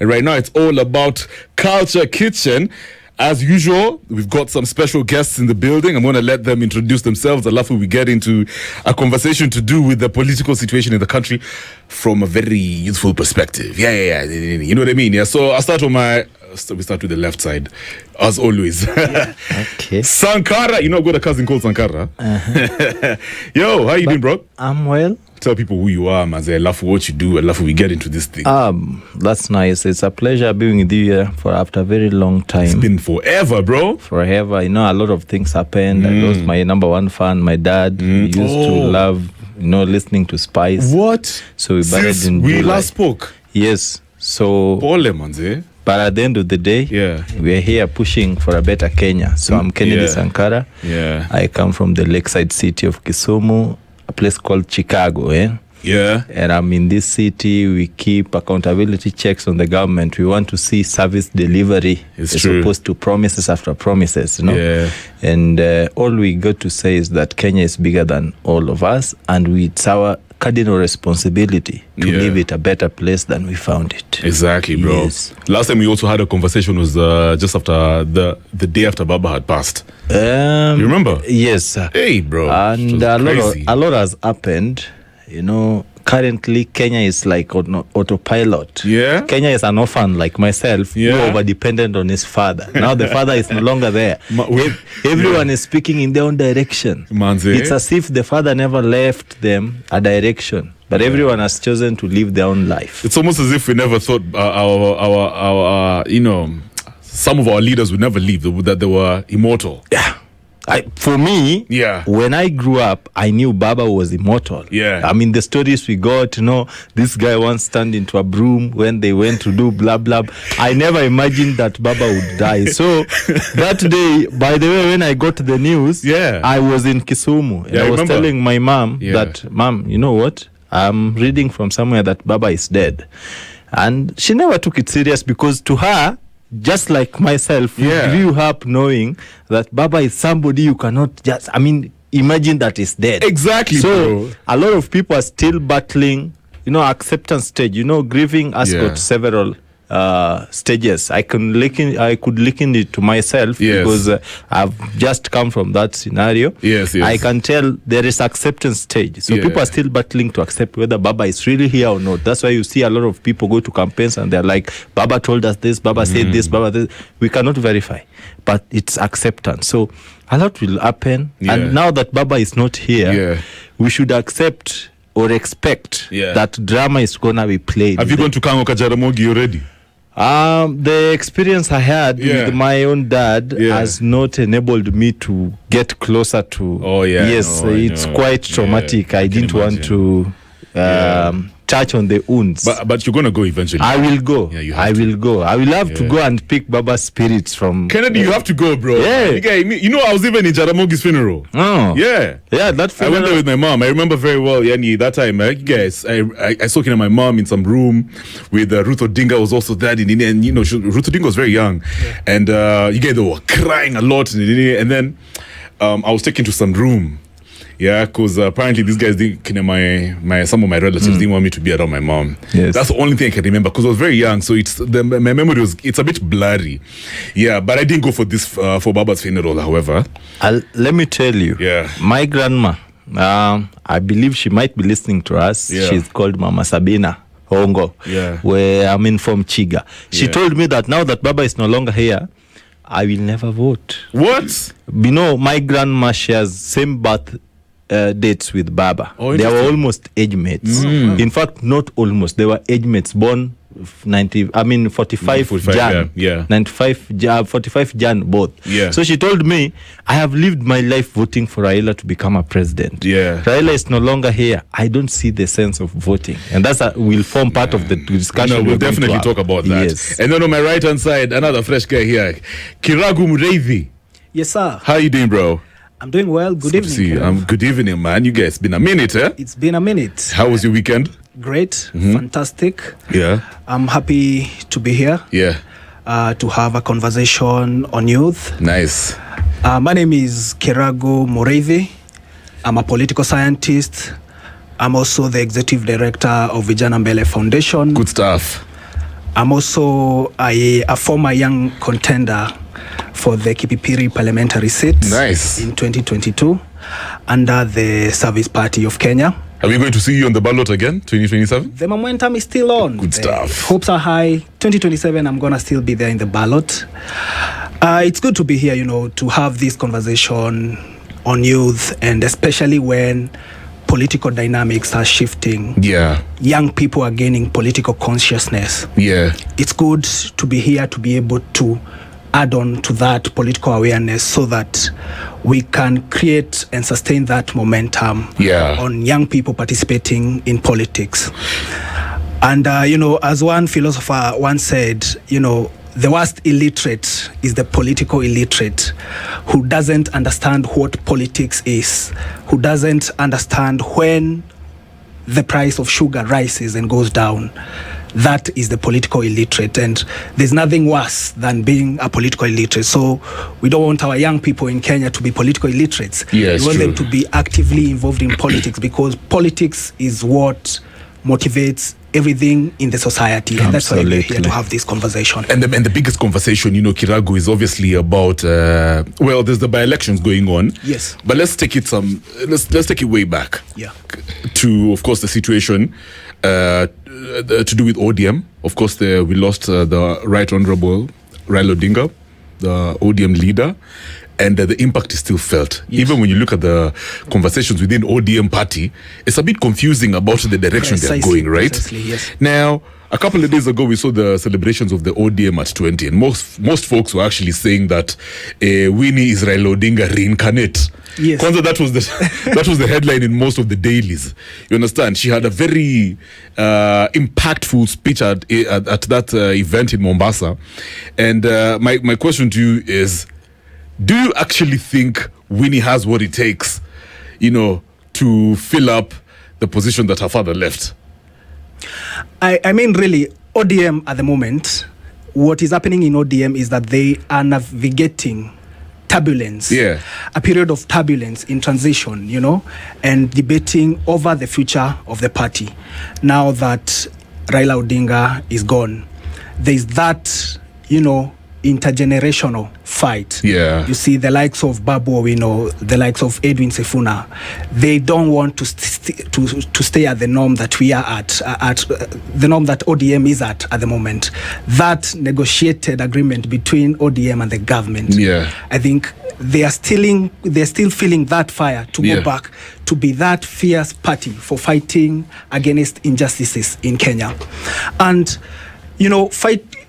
And right now it's all about Culture Kitchen. As usual, we've got some special guests in the building. I'm going to let them introduce themselves. Alafu we get into a conversation to do with the political situation in the country from a very youthful perspective. Yeah. You know what I mean? Yeah. So I'll start we start with the left side, as always. Yeah. Okay. Sankara. You know, I've got a cousin called Sankara. Uh-huh. Yo, how you doing, bro? I'm well. Tell people who you are, Maze. I love what you do. I love we get into this thing. That's nice. It's a pleasure being with you here for after a very long time. It's been forever, bro. Forever. You know, a lot of things happened. I lost my number one fan, my dad. He used to love, listening to Spice. What? So we buried Since in we July. last spoke. Yes. So, Pole, Manze. but at the end of the day, we're here pushing for a better Kenya. So I'm Kennedy Sankara. Yeah. I come from the lakeside city of Kisumu, a place called Chicago, Yeah. And I'm in this city. We keep accountability checks on the government. We want to see service delivery It's as true. opposed to promises after promises, Yeah. And all we got to say is that Kenya is bigger than all of us, and it's our cardinal responsibility to leave it a better place than we found it. Exactly, bro. Yes. Last time we also had a conversation was just after the day after Baba had passed. You remember? Yes. Hey, bro. And crazy. a lot has happened. Currently Kenya is like on autopilot. Yeah. Kenya is an orphan like myself, who over-dependent on his father. Now the father is no longer there. Everyone is speaking in their own direction. Manze. It's as if the father never left them a direction, but everyone has chosen to live their own life. It's almost as if we never thought our some of our leaders would never leave, that they were immortal. Yeah. For me, when I grew up, I knew Baba was immortal. Yeah. I mean, the stories we got, this guy once turned into a broom when they went to do blah, blah. I never imagined that Baba would die. So that day, by the way, when I got the news, I was in Kisumu. And I was telling my mom that, Mom, you know what? I'm reading from somewhere that Baba is dead. And she never took it serious because to her, just like myself, we grew up knowing that Baba is somebody you cannot just, imagine that is dead. Exactly, so, bro. a lot of people are still battling, acceptance stage. Grieving has got several stages. I could liken it to myself because I've just come from that scenario. Yes. I can tell there is acceptance stage. So people are still battling to accept whether Baba is really here or not. That's why you see a lot of people go to campaigns and they're like, Baba told us this, Baba said this, Baba this. We cannot verify, but it's acceptance. So a lot will happen. And now that Baba is not here, we should accept or expect that drama is going to be played. Have you gone to Kangoka Jaramogi already? The experience I had with my own dad has not enabled me to get closer to. It's quite traumatic. I didn't want to touch on the wounds. But you're gonna go eventually. I will go. I will go. I will have to go and pick Baba's spirits from Kennedy. You have to go, bro. Yeah. I was even in Jaramogi's funeral. Oh. Yeah. That funeral. I went there with my mom. I remember very well. That time, you guys, I saw my mom in some room with Ruth Odinga was also there. And Ruth Odinga was very young, and you guys, they were crying a lot. And then I was taken to some room. Yeah, because apparently these guys some of my relatives didn't want me to be around my mom. Yes. That's the only thing I can remember because I was very young, so my memory it's a bit blurry. Yeah, but I didn't go for this for Baba's funeral. However, let me tell you, my grandma, I believe she might be listening to us. She's called Mama Sabina Hongo. Where I'm from Chiga. She told me that now that Baba is no longer here, I will never vote. What? My grandma shares same birth dates with Baba. They were almost age mates. In fact, not almost. They were age mates, born 45 Jan. 45 Jan both. So she told me, I have lived my life voting for Raila to become a president. Raila is no longer here. I don't see the sense of voting. And will form part of the discussion. We'll definitely talk about that. Yes. And then on my right hand side, another fresh guy here, Kiragu Muriithi. Yes, sir. How you doing, bro? I'm doing well. Good evening. See you. Good evening, man. You guys, it's been a minute, eh? It's been a minute. How was your weekend? Great. Fantastic. Yeah. I'm happy to be here. Yeah. To have a conversation on youth. Nice. My name is Kiragu Muriithi. I'm a political scientist. I'm also the executive director of Vijana Mbele Foundation. Good stuff. I'm also a former young contender for the Kipipiri parliamentary seat Nice. in 2022 under the Service Party of Kenya. Are we going to see you on the ballot again, 2027? The momentum is still on. Good The stuff. Hopes are high. 2027, I'm going to still be there in the ballot. It's good to be here, to have this conversation on youth, and especially when political dynamics are shifting. Yeah. Young people are gaining political consciousness. Yeah. It's good to be here to be able to add on to that political awareness so that we can create and sustain that momentum on young people participating in politics. And, as one philosopher once said, the worst illiterate is the political illiterate who doesn't understand what politics is, who doesn't understand when the price of sugar rises and goes down. That is the political illiterate, and there's nothing worse than being a political illiterate. So we don't want our young people in Kenya to be political illiterates. Yes, we want true. them to be actively involved in politics, because politics is what motivates everything in the society. And that's why we're here to have this conversation. And the biggest conversation, Kiragu, is obviously about there's the by-elections going on. Yes. But let's take it let's take it way back. Yeah. To, of course, the situation to do with ODM. Of course, we lost the Right Honorable Raila Odinga, the ODM leader. And the impact is still felt. Yes. Even when you look at the conversations within ODM party, it's a bit confusing about the direction they're going, right? Precisely, yes. Now, a couple of days ago, we saw the celebrations of the ODM at 20, and most folks were actually saying that Winnie is Raila Odinga reincarnate. Yes. Kwanza, that was the headline in most of the dailies. You understand? She had a very impactful speech at that event in Mombasa. And my question to you is, do you actually think Winnie has what it takes, to fill up the position that her father left? I mean, really, ODM at the moment, what is happening in ODM is that they are navigating turbulence, a period of turbulence in transition, and debating over the future of the party. Now that Raila Odinga is gone, there's that, intergenerational fight. Yeah. You see the likes of Babu Owino, the likes of Edwin Sifuna, they don't want to stay at the norm that we are at the norm that ODM is at the moment. That negotiated agreement between ODM and the government. Yeah. I think they're still feeling that fire to go back to be that fierce party for fighting against injustices in Kenya. And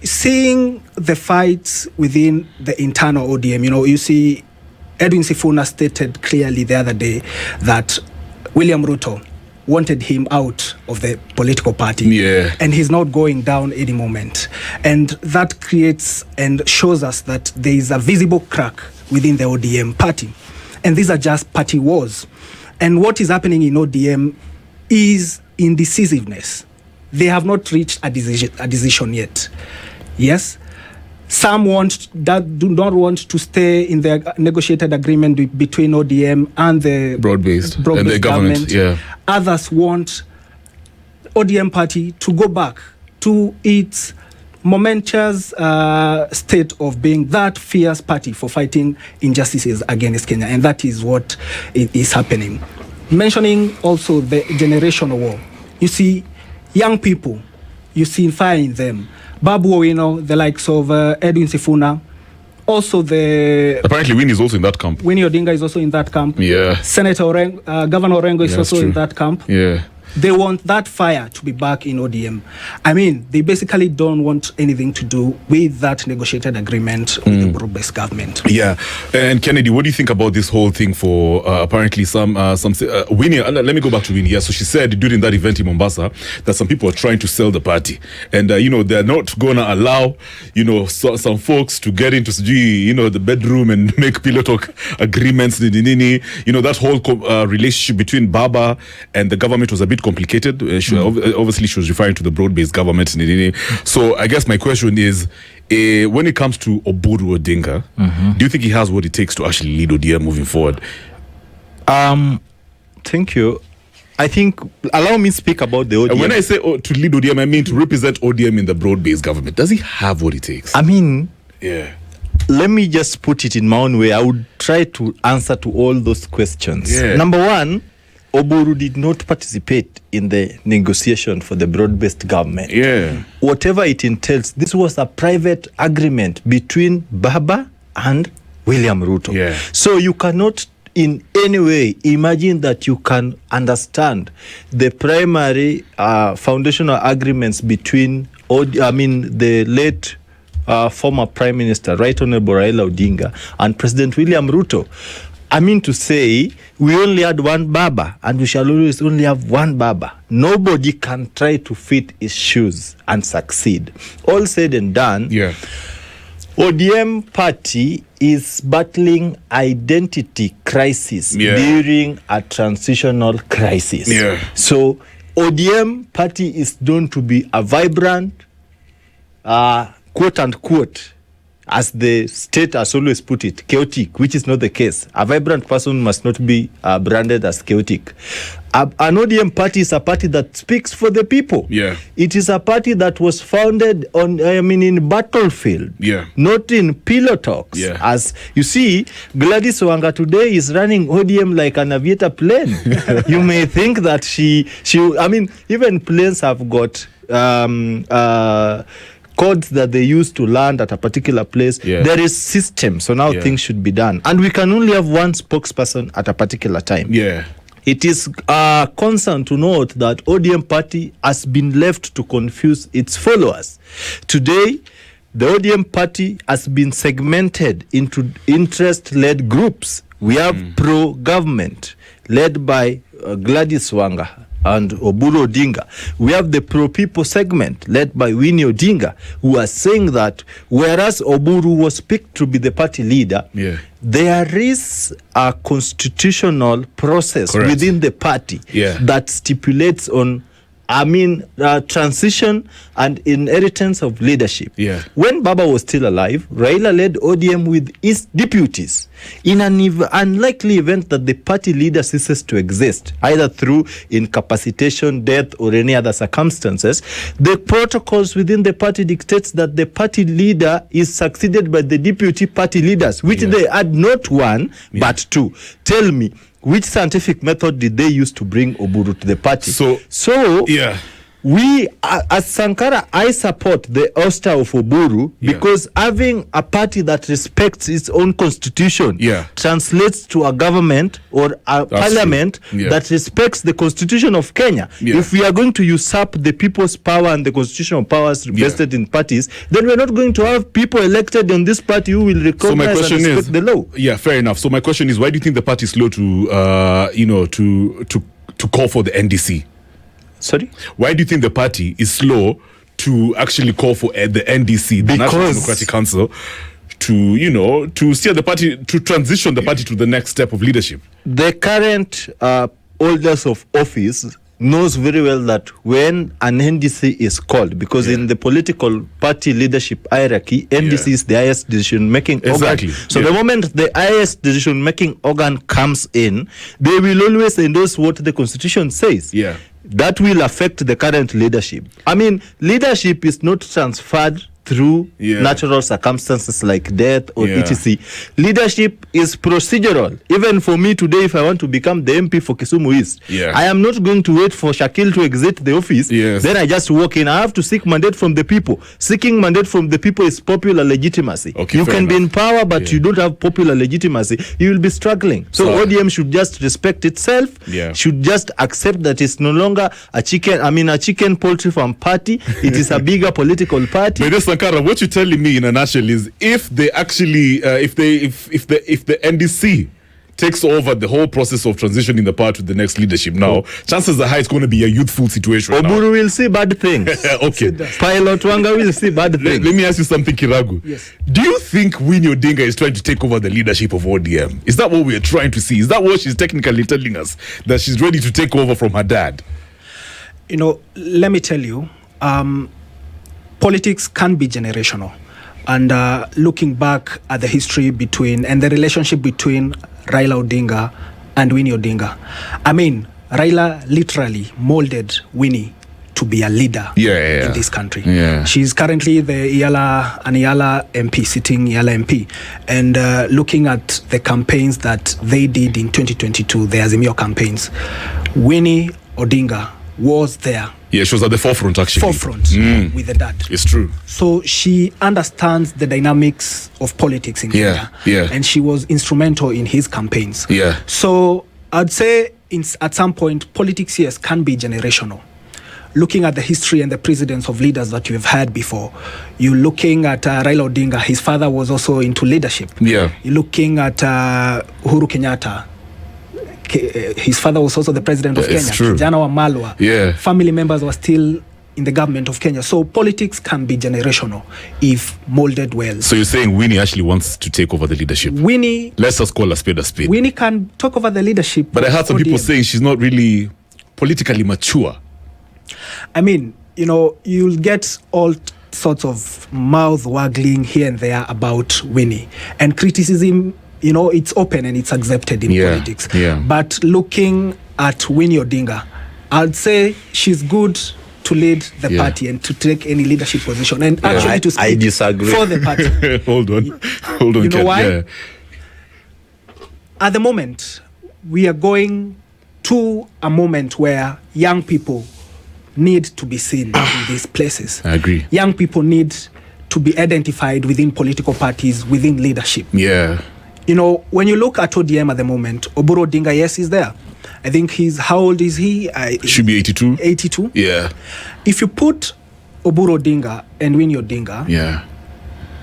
seeing the fights within the internal ODM, you see Edwin Sifuna stated clearly the other day that William Ruto wanted him out of the political party, and he's not going down any moment. And that creates and shows us that there is a visible crack within the ODM party. And these are just party wars. And what is happening in ODM is indecisiveness. They have not reached a decision yet. Yes, some do not want to stay in the negotiated agreement between ODM and the broad-based and the government. Others want ODM party to go back to its momentous state of being that fierce party for fighting injustices against Kenya, and that is what is happening. Mentioning also the generational war, you see young people, you see fire in them. Babu Owino, the likes of Edwin Sifuna, also apparently Winnie is also in that camp. Winnie Odinga is also in that camp. Yeah. Governor Orengo is also in that camp. Yeah. They want that fire to be back in ODM. I mean, they basically don't want anything to do with that negotiated agreement with the broad-based government. Yeah. And Kennedy, what do you think about this whole thing for apparently some Winnie? Let me go back to Winnie. Yeah, so she said during that event in Mombasa that some people are trying to sell the party. And, they're not going to allow, some folks to get into, the bedroom and make pillow talk agreements. That whole relationship between Baba and the government was a bit complicated. Obviously, she was referring to the broad-based government. So I guess my question is, when it comes to Oburu Odinga, do you think he has what it takes to actually lead ODM moving forward? Thank you. I think, allow me speak about the ODM. And when I say to lead ODM, I mean to represent ODM in the broad-based government. Does he have what it takes? I mean, yeah. Let me just put it in my own way. I would try to answer to all those questions. Yeah. Number one, Oburu did not participate in the negotiation for the broad-based government. Yeah. Whatever it entails, this was a private agreement between Baba and William Ruto. Yeah. So you cannot in any way imagine that you can understand the primary foundational agreements between the late former Prime Minister, Right Honorable Raila Odinga, and President William Ruto. I mean to say, we only had one Baba, and we shall always only have one Baba. Nobody can try to fit his shoes and succeed. All said and done, Yeah. ODM party is battling identity crisis during a transitional crisis. Yeah. So ODM party is known to be a vibrant, quote unquote, as the state has always put it, chaotic, which is not the case. A vibrant person must not be branded as chaotic. An ODM party is a party that speaks for the people. Yeah. It is a party that was founded in battlefield, not in pillow talks. Yeah. As you see, Gladys Wanga today is running ODM like an aviator plane. You may think that even planes have got codes that they use to land at a particular place. Yeah. There is system, so now things should be done. And we can only have one spokesperson at a particular time. Yeah. It is a concern to note that ODM party has been left to confuse its followers. Today, the ODM party has been segmented into interest-led groups. We have pro-government, led by Gladys Wanga and Oburu Odinga. We have the pro-people segment led by Winnie Odinga, who are saying that whereas Oburu was picked to be the party leader, there is a constitutional process within the party that stipulates on transition and inheritance of leadership. Yeah. When Baba was still alive, Raila led ODM with his deputies. In an unlikely event that the party leader ceases to exist, either through incapacitation, death, or any other circumstances, the protocols within the party dictates that the party leader is succeeded by the deputy party leaders, which they had not one, but two. Tell me, which scientific method did they use to bring Oburu to the party? So we, as Sankara, I support the ouster of Oburu because having a party that respects its own constitution translates to a government or a parliament that respects the constitution of Kenya. If we are going to usurp the people's power and the constitutional powers vested in parties, then we're not going to have people elected on this party who will recognize and respect the law. Yeah, fair enough. So my question is, why do you think the party is slow to call for the NDC? Sorry? Why do you think the party is slow to actually call for the NDC, the National Democratic Council, to steer the party, to transition the party to the next step of leadership? The current holders of office knows very well that when an NDC is called, because in the political party leadership hierarchy, NDC is the highest decision-making organ. So the moment the highest decision-making organ comes in, they will always endorse what the constitution says. That will affect the current leadership. I mean, leadership is not transferred through natural circumstances like death or etc. Leadership is procedural. Even for me today, if I want to become the MP for Kisumu East, I am not going to wait for Shakil to exit the office. Then I just walk in. I have to seek mandate from the people. Seeking mandate from the people is popular legitimacy. You can be in power, but you don't have popular legitimacy. You will be struggling. So ODM should just respect itself. Should just accept that it's no longer a chicken poultry farm party. It is a bigger political party. Sankara, what you're telling me in a nutshell is if they actually, if the NDC takes over the whole process of transitioning the party to the next leadership now, chances are high it's going to be a youthful situation. Oburu will see bad things. Pilot Wanga will see bad things. Let me ask you something, Kiragu. Do you think Winnie Odinga is trying to take over the leadership of ODM? Is that what we're trying to see? Is that what she's technically telling us? That she's ready to take over from her dad? Let me tell you, politics can be generational. And looking back at the history and the relationship between Raila Odinga and Winnie Odinga, Raila literally molded Winnie to be a leader in this country. Yeah. She's currently the Iala MP, sitting Iala MP. And looking at the campaigns that they did in 2022, the Azimio campaigns, Winnie Odinga was there. Yeah, she was at the forefront, actually. With the dad. It's true. So she understands the dynamics of politics in Kenya. Yeah. And she was instrumental in his campaigns. Yeah. So I'd say at some point, politics, yes, can be generational. Looking at the history and the precedents of leaders that you've had before, you're looking at Raila Odinga. His father was also into leadership. Yeah. You're looking at Uhuru Kenyatta. His father was also the president of Kenya. True. Vijana wa Malwa. Yeah. Family members were still in the government of Kenya. So politics can be generational if molded well. So you're saying Winnie actually wants to take over the leadership? Winnie... Let's just call a spade a spade. Winnie can talk over the leadership. But I heard some people saying she's not really politically mature. I mean, you'll get all sorts of mouth-waggling here and there about Winnie. And criticism, it's open and it's accepted in politics. Yeah. But looking at Winnie Odinga, I'd say she's good to lead the party and to take any leadership position. And actually to speak I disagree. for the party. Hold on. You know Ken. why? Yeah. At the moment, we are going to a moment where young people need to be seen in these places. I agree. Young people need to be identified within political parties, within leadership. Yeah. When you look at ODM at the moment, Oburu Odinga, yes, is there. I think how old is he? Should be 82. 82? Yeah. If you put Oburu Odinga and Winnie Odinga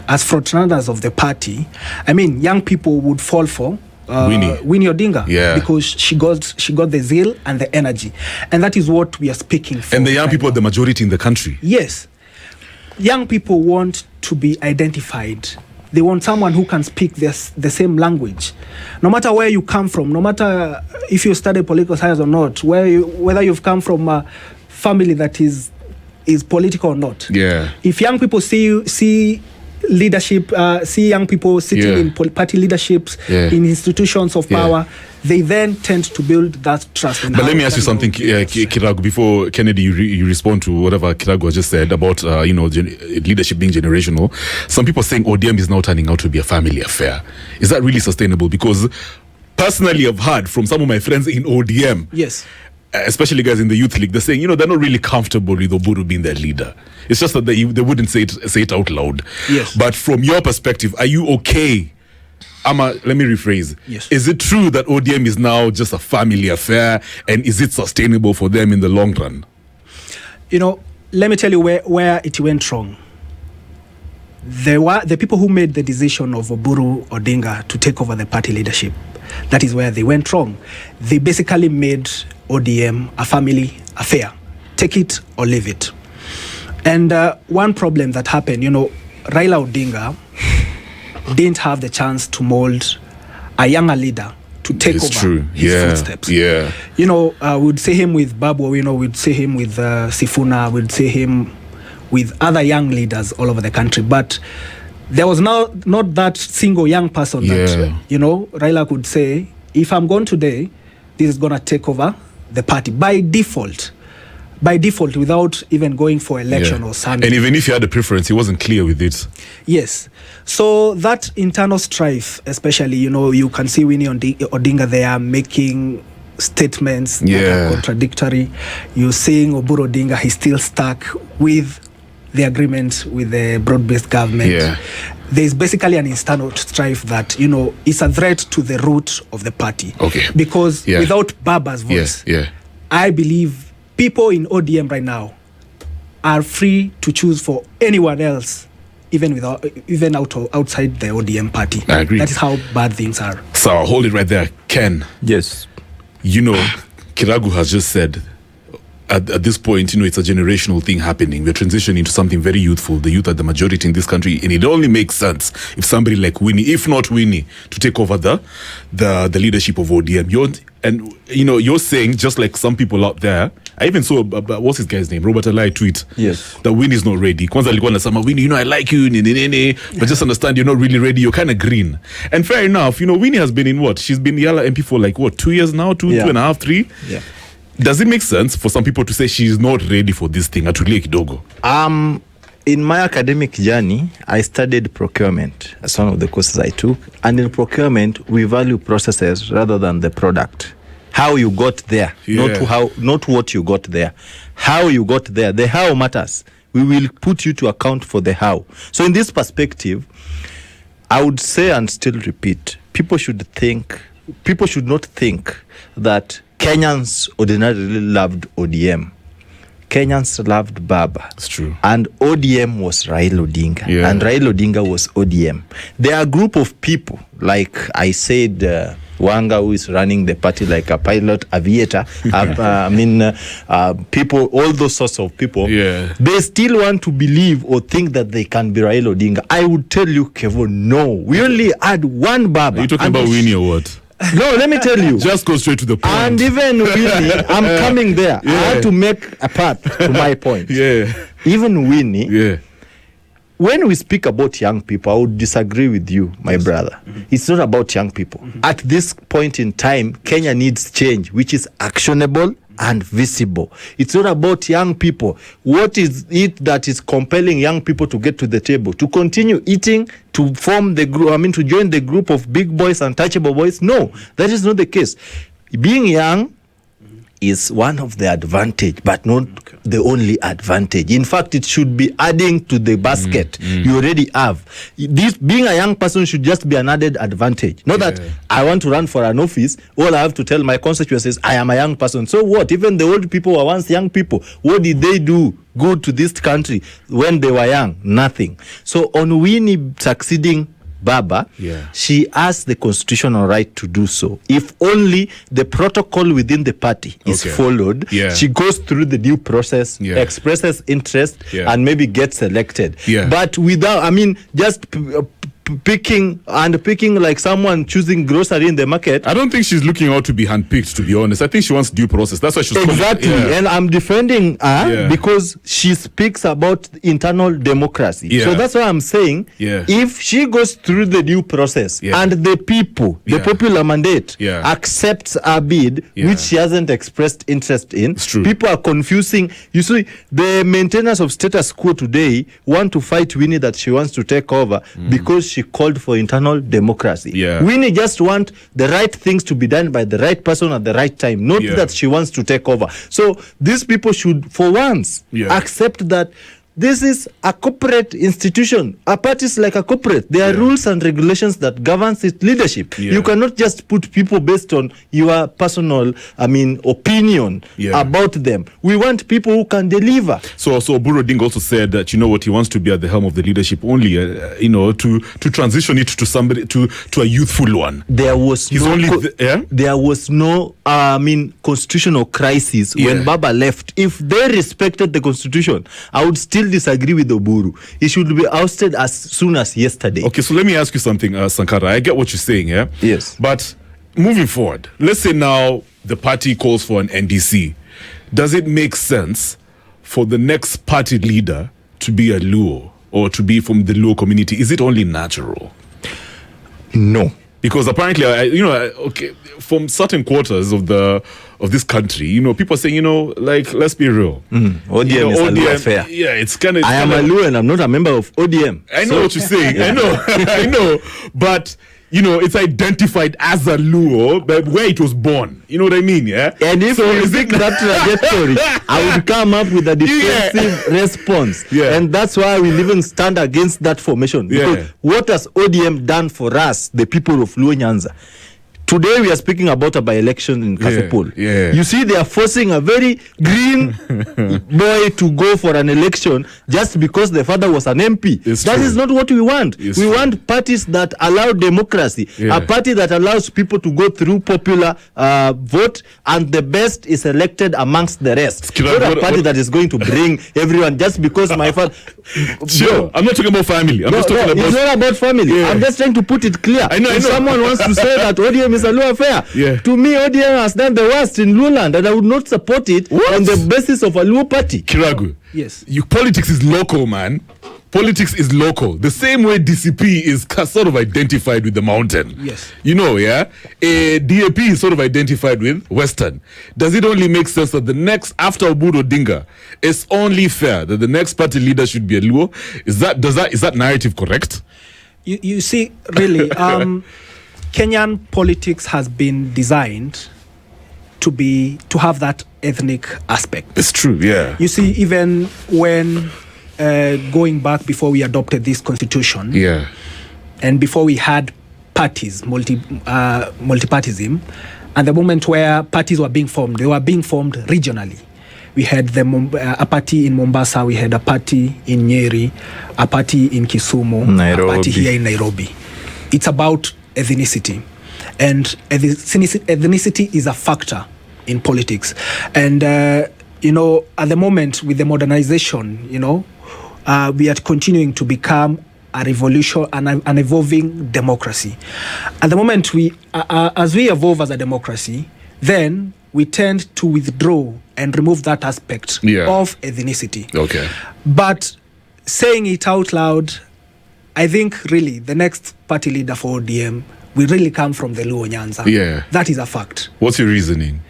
as frontrunners of the party, I mean, young people would fall for Winnie Odinga, because she got the zeal and the energy, and that is what we are speaking for. And the young people are the majority in the country. Yes, young people want to be identified. They want someone who can speak the same language, no matter where you come from, no matter if you study political science or not, whether you've come from a family that is political or not. Yeah. If young people see leadership, see young people sitting in party leaderships, in institutions of power, they then tend to build that trust. But let me ask you something, Kiragu, before Kennedy, you respond to whatever Kiragu just said about leadership being generational. Some people are saying ODM is now turning out to be a family affair. Is that really sustainable? Because personally, I've heard from some of my friends in ODM, especially guys in the youth league, they're saying, they're not really comfortable with Oburu being their leader. It's just that they wouldn't say it out loud. Yes. But from your perspective, are you okay? Let me rephrase. Yes. Is it true that ODM is now just a family affair, and is it sustainable for them in the long run? Let me tell you where it went wrong. The people who made the decision of Oburu Odinga to take over the party leadership, that is where they went wrong. They basically made ODM a family affair. Take it or leave it. And one problem that happened, Raila Odinga didn't have the chance to mold a younger leader to take over his footsteps. Yeah. We'd see him with Babu, we'd see him with Sifuna, we'd see him with other young leaders all over the country. But there was not that single young person that, Raila could say, if I'm gone today, this is going to take over the party by default, without even going for election or something. And even if he had a preference, he wasn't clear with it. Yes. So that internal strife, especially, you can see Winnie Odinga, they are making statements that are contradictory. You're seeing Oburu Odinga, he's still stuck with the agreement with the broad-based government. Yeah. There's basically an internal strife that, is a threat to the root of the party. Okay. Because without Baba's voice, I believe people in ODM right now are free to choose for anyone else, even outside the ODM party. I agree. That is how bad things are. So I'll hold it right there. Ken. Yes. Kiragu has just said, at this point, it's a generational thing happening. We're transitioning to something very youthful. The youth are the majority in this country, and it only makes sense if somebody like Winnie, if not Winnie, to take over the leadership of ODM. You're saying, just like some people out there, I even saw what's his guy's name, Robert Alai tweet. Yes. That Winnie is not ready. Kwanza alikuwa anasema Winnie, I like you, but just understand you're not really ready. You're kind of green. And fair enough, Winnie has been in what? She's been Yala MP for 2 years now, two and a half, 3. Yeah. Does it make sense for some people to say she's not ready for this thing? Atulie kidogo. In my academic journey, I studied procurement as one of the courses I took. And in procurement, we value processes rather than the product. How you got there, not what you got there. How you got there. The how matters. We will put you to account for the how. So in this perspective, I would say and still repeat, people should not think that Kenyans ordinarily loved ODM. Kenyans loved Baba. It's true. And ODM was Raila Odinga. Yeah. And Raila Odinga was ODM. There are a group of people, like I said, Wanga, who is running the party like a pilot aviator. People, all those sorts of people, they still want to believe or think that they can be Raila Odinga. I would tell you, Kevo, no. We only had one Baba. Are you talking about Winnie or what? No, let me tell you. Just go straight to the point. And even Winnie, I'm coming there. I had to make a part to my point. Even Winnie, when we speak about young people, I would disagree with you, my brother. It's not about young people. At this point in time, Kenya needs change, which is actionable and visible. It's not about young people. What is it that is compelling young people to get to the table, to continue eating, to form the group, to join the group of big boys and touchable boys? No, that is not the case. Being young is one of the advantage, but not the only advantage. In fact, it should be adding to the basket you already have. This being a young person should just be an added advantage. Not that I want to run for an office, all I have to tell my constituents is I am a young person. So what? Even the old people were once young people. What did they do good to this country when they were young? Nothing. So on Winnie succeeding Baba, she has the constitutional right to do so. If only the protocol within the party is followed, she goes through the due process, expresses interest, and maybe gets elected. But without, just picking like someone choosing grocery in the market. I don't think she's looking out to be handpicked, to be honest. I think she wants due process. That's why she's exactly. And I'm defending her because she speaks about internal democracy. So that's why I'm saying if she goes through the due process and the people, the popular mandate accepts a bid which she hasn't expressed interest in, people are confusing. You see, the maintainers of status quo today want to fight Winnie that she wants to take over because she called for internal democracy. Winnie just want the right things to be done by the right person at the right time, not that she wants to take over. So these people should, for once, accept that this is a corporate institution. A party is like a corporate. There are rules and regulations that governs its leadership. You cannot just put people based on your personal, opinion about them. We want people who can deliver. So Oburu Ding also said that, he wants to be at the helm of the leadership only, to transition it to somebody, to a youthful one. There was no constitutional crisis when Baba left. If they respected the constitution, I would still disagree with Oburu. He should be ousted as soon as yesterday. Okay, so let me ask you something, Sankara. I get what you're saying, Yes. But moving forward, let's say now the party calls for an NDC. Does it make sense for the next party leader to be a Luo or to be from the Luo community? Is it only natural? No. Because apparently, from certain quarters of this country, people are saying, let's be real. ODM is a Luo affair. Yeah, it's kind of. I am a Luo and I'm not a member of ODM. I know what you're saying. I know. But it's identified as a Luo, but where it was born. You know what I mean? Yeah. And if you think that trajectory, I would come up with a defensive response. And that's why we even stand against that formation. Because what has ODM done for us, the people of Luo Nyanza? Today we are speaking about a by-election in Kasipul. You see, they are forcing a very green boy to go for an election just because the father was an MP. That is not what we want. We want parties that allow democracy, a party that allows people to go through popular vote, and the best is elected amongst the rest. Not a party that is going to bring everyone just because my father. Sure, I'm not talking about family. I'm just talking about. It's not about family. I'm just trying to put it clear. I know. If someone wants to say that ODM is a Luo affair, to me ODM has done the worst in Luoland, and I would not support it on the basis of a Luo party. Kiragu, yes, your politics is local, man. Politics is local. The same way DCP is sort of identified with the mountain. Yes. You know, yeah? DAP is sort of identified with Western. Does it only make sense that the next, after Oburu Odinga, it's only fair that the next party leader should be a Luo? Is that narrative correct? You see, really, Kenyan politics has been designed to have that ethnic aspect. It's true, yeah. You see, even when going back before we adopted this constitution, Yeah. and before we had parties, multipartism, and the moment where parties were being formed, they were being formed regionally. We had a party in Mombasa, we had a party in Nyeri, a party in Kisumu, Nairobi. a party here in Nairobi. It's about ethnicity. And ethnicity is a factor in politics. And, you know, at the moment with the modernization, you know, we are continuing to become a revolution, an evolving democracy. At the moment, as we evolve as a democracy, then we tend to withdraw and remove that aspect of ethnicity. Okay. But saying it out loud, I think really the next party leader for ODM will really come from the Luo Nyanza. Yeah. That is a fact. What's your reasoning?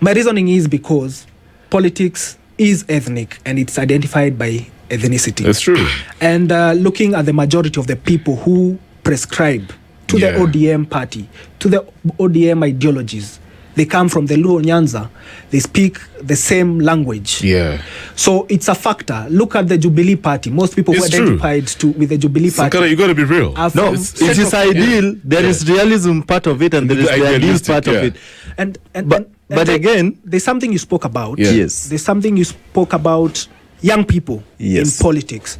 My reasoning is because politics is ethnic and it's identified by ethnicity. That's true. And looking at the majority of the people who prescribe to the ODM party, to the ODM ideologies, they come from the Luo Nyanza. They speak the same language. Yeah. So it's a factor. Look at the Jubilee Party. Most people who It's true. identified with the Jubilee Party. Sankara, you got to be real. are No, from it set is of- ideal. There is realism part of it, and there is the ideal Idealistic, part of yeah. it. But But again, there's something you spoke about. Yeah. Yes. There's something you spoke about young people Yes. in politics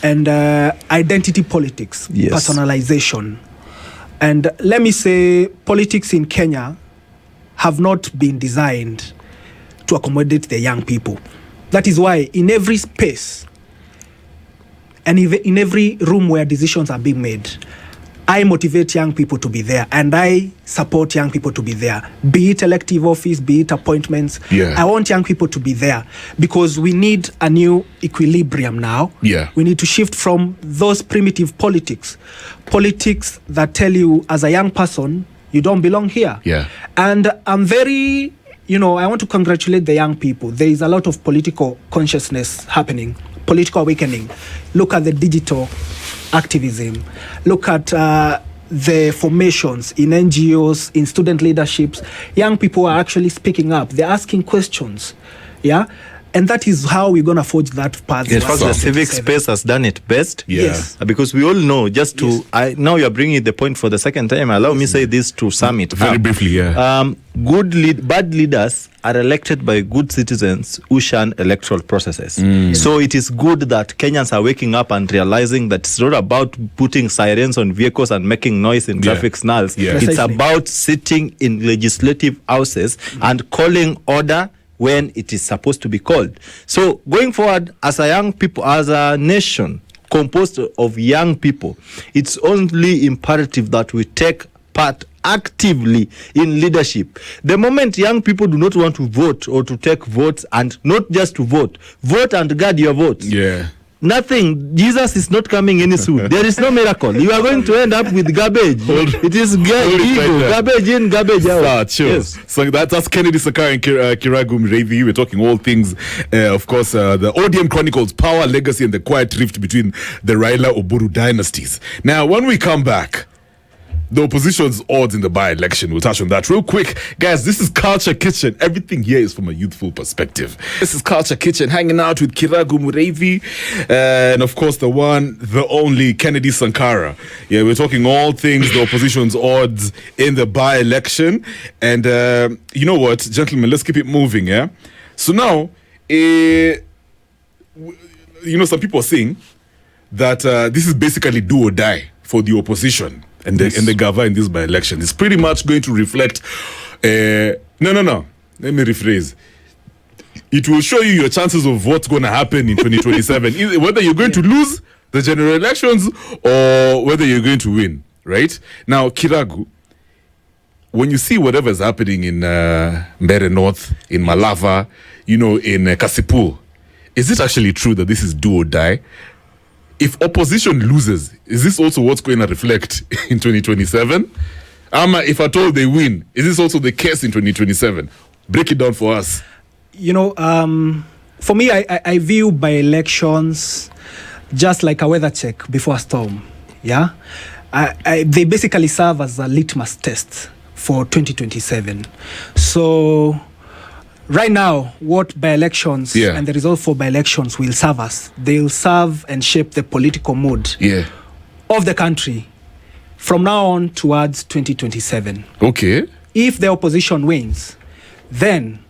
and identity politics, Yes. personalization. And let me say, politics in Kenya have not been designed to accommodate the young people. That is why in every space and in every room where decisions are being made, I motivate young people to be there and I support young people to be there, be it elective office, be it appointments. Yeah. I want young people to be there because we need a new equilibrium now. Yeah. We need to shift from those primitive politics that tell you as a young person, you don't belong here. Yeah. And I'm very, I want to congratulate the young people. There is a lot of political consciousness happening, political awakening. Look at the digital activism. Look at the formations in NGOs, in student leaderships. Young people are actually speaking up. They're asking questions. Yeah. And that is how we're going to forge that path. in fact, the towards civic 2027. space has done it best. Yeah. Yes. Because we all know, just to, Yes. now you're bringing the point for the second time. Allow me say this to sum it Very up. briefly, yeah. Bad leaders are elected by good citizens who shun electoral processes. So it is good that Kenyans are waking up and realizing that it's not about putting sirens on vehicles and making noise in traffic signals. Yeah. It's Precisely. about sitting in legislative houses and calling order when it is supposed to be called. So going forward, as a nation composed of young people, it's only imperative that we take part actively in leadership. The moment young people do not want to vote or to take votes, and not just to vote and guard your votes. Yeah. Nothing. Jesus is not coming any soon. There is no miracle. You are going to end up with garbage. It is hold it right evil. there. Garbage in, garbage out. Sure. Yes. So that's Kennedy Sankara and Kiragu Muriithi. We're talking all things, of course, the ODM chronicles power, legacy, and the quiet rift between the Raila Oburu dynasties. Now, when we come back, the opposition's odds in the by-election. We'll touch on that real quick. Guys, this is Culture Kitchen. Everything here is from a youthful perspective. This is Culture Kitchen, hanging out with Kiragu Muriithi and, of course, the one, the only Kennedy Sankara. Yeah, we're talking all things, the opposition's odds in the by-election. And you know what, gentlemen, let's keep it moving, yeah? So now, some people are saying that this is basically do or die for the opposition and the government in this by-election. It's pretty much going to reflect... no. Let me rephrase. It will show you your chances of what's going to happen in 2027. Whether you're going to lose the general elections or whether you're going to win, right? Now, Kiragu, when you see whatever is happening in Mbele North, in Malava, in Kasipul, is it actually true that this is do or die? if opposition loses, is this also what's going to reflect in 2027? If at all they win, is this also the case in 2027? Break it down for us. For me, I view by-elections just like a weather check before a storm. Yeah, they basically serve as a litmus test for 2027. So right now, what by-elections and the result for by-elections will serve us, they'll serve and shape the political mood of the country from now on towards 2027. Okay. If the opposition wins, then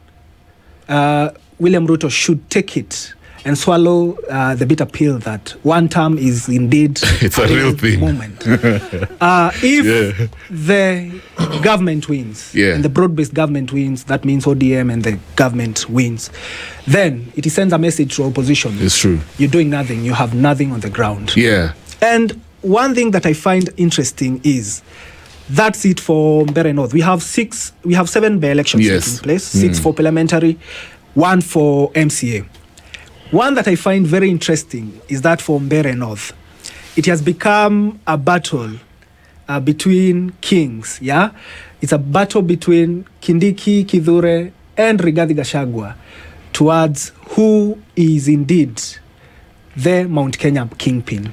William Ruto should take it and swallow the bitter pill that one term is indeed it's a real thing. Moment. If the government wins, and the broad-based government wins, that means ODM and the government wins, then it sends a message to opposition. It's true. You're doing nothing. You have nothing on the ground. Yeah. And one thing that I find interesting is that's it for Mbele North. We have 7 by-elections taking place, 6 for parliamentary, 1 for MCA. One that I find very interesting is that for Mbele North, it has become a battle between kings, It's a battle between Kindiki, Kithure, and Rigathi Gachagua towards who is indeed the Mount Kenya kingpin.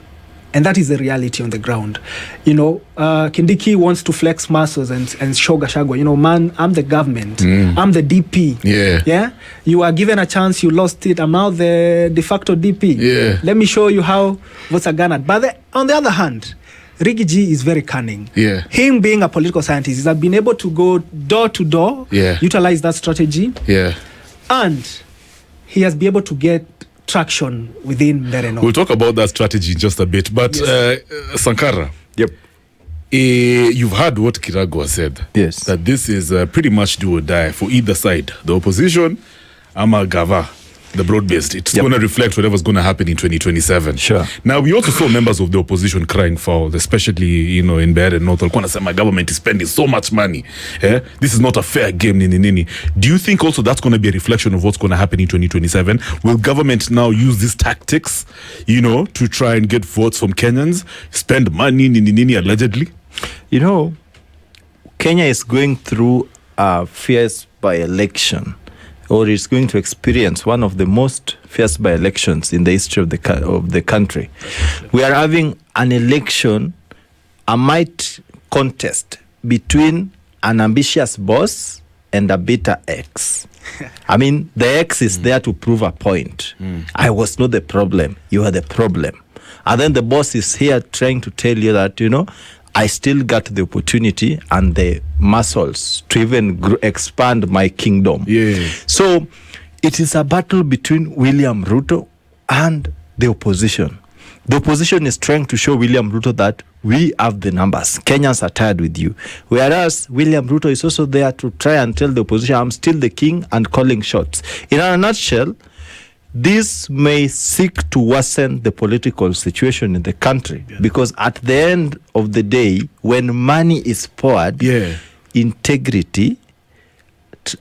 And that is the reality on the ground. Kindiki wants to flex muscles and show Gachagua, man, I'm the government. I'm the DP. Yeah. You are given a chance, you lost it. I'm now the de facto DP. Yeah. Let me show you how votes are garnered. But on the other hand, Riggy G is very cunning. Yeah. Him being a political scientist, he has been able to go door to door, utilize that strategy. Yeah. And he has been able to get traction within Mbele North. We'll talk about that strategy in just a bit. But Sankara, you've heard what Kiragu said. Yes. That this is pretty much do or die for either side. The opposition, ama Gava, the broad-based. It's going to reflect whatever's going to happen in 2027. Sure. Now, we also saw members of the opposition crying foul, especially, in Mbele North. Walikuwa say my government is spending so much money. This is not a fair game, nini. Do you think also that's going to be a reflection of what's going to happen in 2027? Will government now use these tactics, to try and get votes from Kenyans, spend money, nini, allegedly? Kenya is going through a fierce by-election, or is going to experience one of the most fierce by-elections in the history of the country. We are having an election, a might contest between an ambitious boss and a bitter ex. I mean, the ex is there to prove a point. I was not the problem. You are the problem. And then the boss is here trying to tell you that, I still got the opportunity and the muscles to even expand my kingdom. Yeah. So it is a battle between William Ruto and the opposition. The opposition is trying to show William Ruto that we have the numbers. Kenyans are tired with you. Whereas William Ruto is also there to try and tell the opposition, I'm still the king and calling shots. In a nutshell, this may seek to worsen the political situation in the country, because at the end of the day, when money is poured, integrity,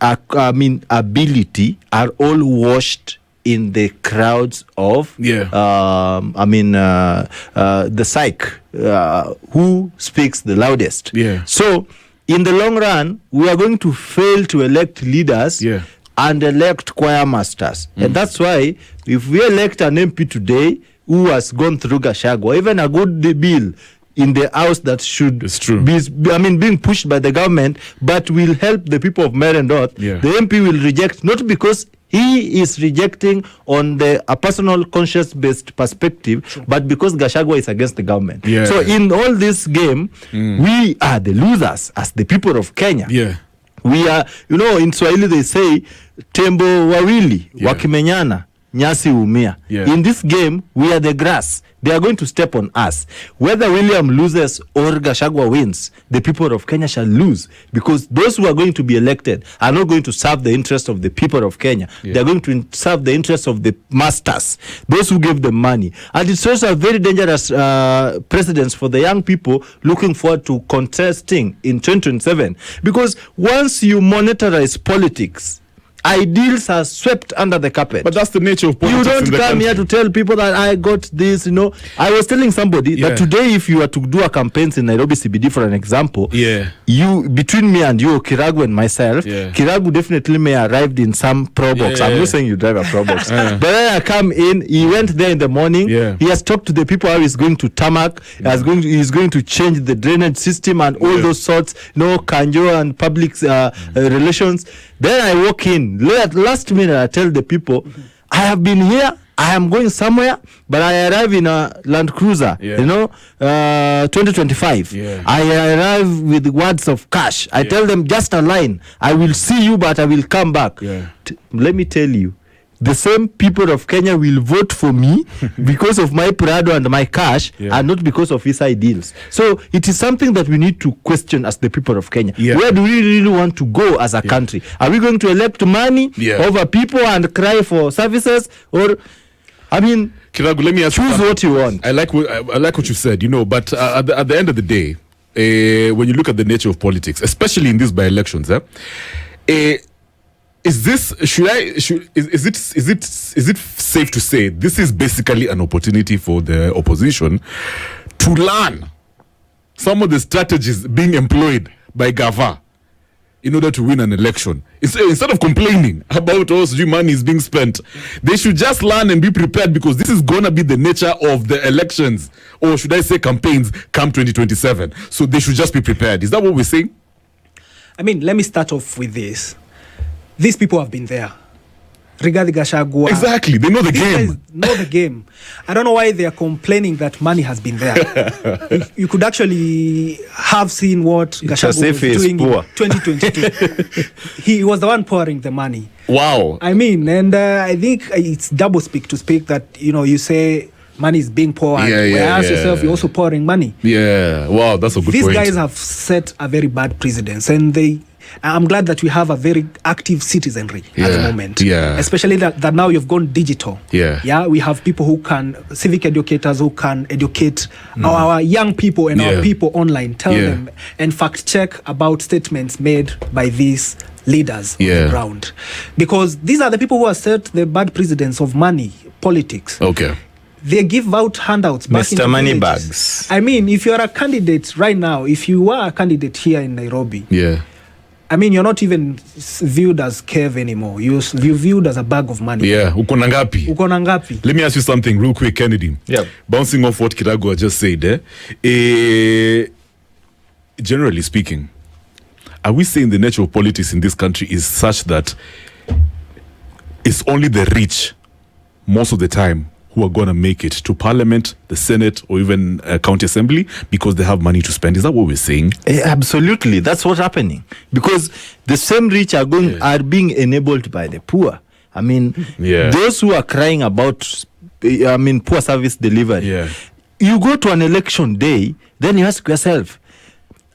ability are all washed in the crowds of the psych, who speaks the loudest. So in the long run, we are going to fail to elect leaders and elect choir masters. And that's why if we elect an MP today who has gone through Gachagua, even a good bill in the house that should be being pushed by the government, but will help the people of Mbele North, the MP will reject, not because he is rejecting on a personal conscience-based perspective, but because Gachagua is against the government. So in all this game, we are the losers as the people of Kenya. We are, in Swahili they say, tembo wawili, wakimenyana, nyasi umia. In this game, we are the grass. They are going to step on us. Whether William loses or Gachagua wins, the people of Kenya shall lose, because those who are going to be elected are not going to serve the interest of the people of Kenya. They are going to serve the interest of the masters, those who give them money. And it's also a very dangerous precedence for the young people looking forward to contesting in 2027, because once you monetize politics, Ideals are swept under the carpet. But that's the nature of politics. You don't in the come country. here to tell people that I got this, I was telling somebody that today, if you were to do a campaign in Nairobi CBD, for an example, you, between me and you, Kiragu and myself, Kiragu definitely may arrived in some Pro Box. I'm not saying you drive a Pro Box. But then I come in, he went there in the morning, he has talked to the people how he's going to tarmac, he's going to change the drainage system and all those sorts, kanjo and public relations. Then I walk in, last minute I tell the people, I have been here, I am going somewhere, but I arrive in a Land Cruiser, 2025. I arrive with words of cash. I tell them just a line, I will see you, but I will come back. Let me tell you, the same people of Kenya will vote for me because of my Prado and my cash, and not because of his ideals. So it is something that we need to question as the people of Kenya. Where do we really want to go as a country? Are we going to elect money over people and cry for services? Or, Kiragu, let me ask choose what you want. I like what you said, but at the end of the day, when you look at the nature of politics, especially in these by-elections, is it safe to say this is basically an opportunity for the opposition to learn some of the strategies being employed by Gava in order to win an election? Instead of complaining about money is being spent, they should just learn and be prepared, because this is going to be the nature of the elections, or should I say campaigns, come 2027. So they should just be prepared. Is that what we're saying? Let me start off with this. These people have been there. Rigathi Gachagua. Exactly. They know the game. Guys know the game. I don't know why they are complaining that money has been there. you could actually have seen what Gachagua was doing in 2022. He was the one pouring the money. Wow. I think it's double speak to speak that, you say money is being poured. Whereas yourself, you're also pouring money. Yeah. Wow, that's a good These point. guys have set a very bad precedence, and I'm glad that we have a very active citizenry at the moment. Especially that now you've gone digital. We have people civic educators who can educate our young people and our people online, tell them and fact check about statements made by these leaders on the ground. Because these are the people who have set the bad precedence of money, politics. Okay. They give out handouts back Mr. Moneybags. If you're a candidate right now, if you are a candidate here in Nairobi, you're not even viewed as Kev anymore. You're viewed as a bag of money. Uko na ngapi? Let me ask you something real quick, Kennedy. Bouncing off what Kiragu just said, generally speaking, are we saying the nature of politics in this country is such that it's only the rich, most of the time, who are going to make it to Parliament, the Senate, or even County Assembly because they have money to spend? Is that what we're saying? Absolutely. That's what's happening. Because the same rich are being enabled by the poor. Those who are crying about poor service delivery. You go to an election day, then you ask yourself,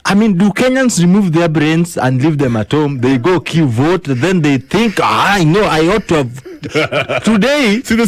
do Kenyans remove their brains and leave them at home? They go queue vote, then they think, I ought to have. Today, the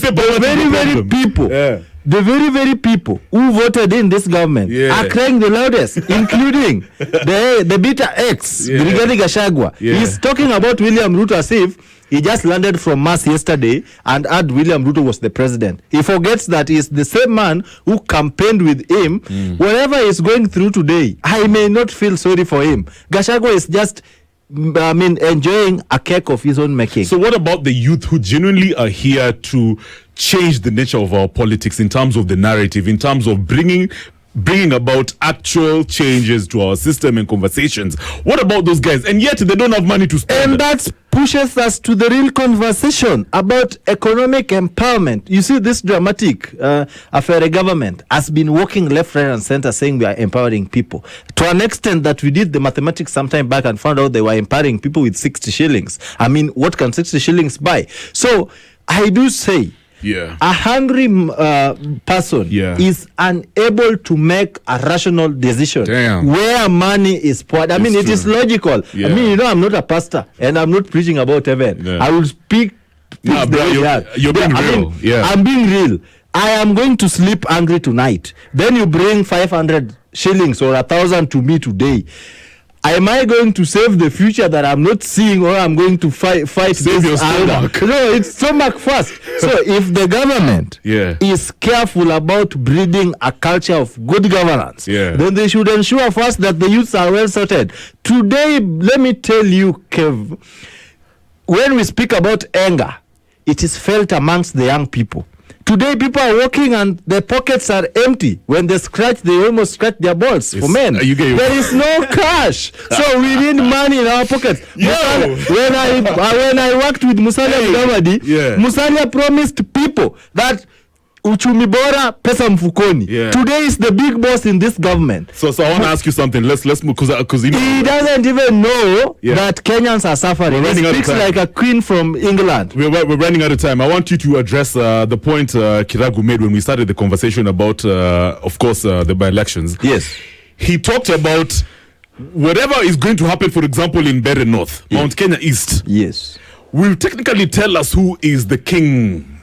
very, very people who voted in this government are crying the loudest, including the bitter ex, Rigathi Gachagua. He's talking about William Ruto as if he just landed from Mars yesterday and heard William Ruto was the president. He forgets that he's the same man who campaigned with him. Whatever he's going through today, I may not feel sorry for him. Gachagua is just enjoying a cake of his own making. So what about the youth who genuinely are here to change the nature of our politics in terms of the narrative, in terms of bringing about actual changes to our system and conversations? What about those guys? And yet they don't have money to spend. And that pushes us to the real conversation about economic empowerment. You see, this dramatic affair government has been walking left, right, and center saying we are empowering people to an extent that we did the mathematics sometime back and found out they were empowering people with 60 shillings. What can 60 shillings buy? So I do say, a hungry person is unable to make a rational decision where money is poured. It is logical. I'm not a pastor and I'm not preaching about heaven. I will speak. You're being real. I'm being real. I am going to sleep angry tonight. Then you bring 500 shillings or 1,000 to me today. am I going to save the future that I'm not seeing, or I'm going to fight Save your this anger? stomach. No, it's stomach first. So if the government is careful about breeding a culture of good governance, then they should ensure first that the youths are well sorted. Today, let me tell you, Kev, when we speak about anger, it is felt amongst the young people. Today, people are walking and their pockets are empty. When they scratch, they almost scratch their balls. For men, there is no cash, so we need money in our pockets. When I worked with Musalia Mudavadi, Musalia promised people that uchumi bora, pesa mfukoni. Today is the big boss in this government. So I want to ask you something. Let's move, because he doesn't even know that Kenyans are suffering. He speaks like a queen from England. We're running out of time. I want you to address the point Kiragu made when we started the conversation about, of course, the by-elections. Yes. He talked about whatever is going to happen, for example, in Mbele North, Mount Kenya East. Yes. Will technically tell us who is the king.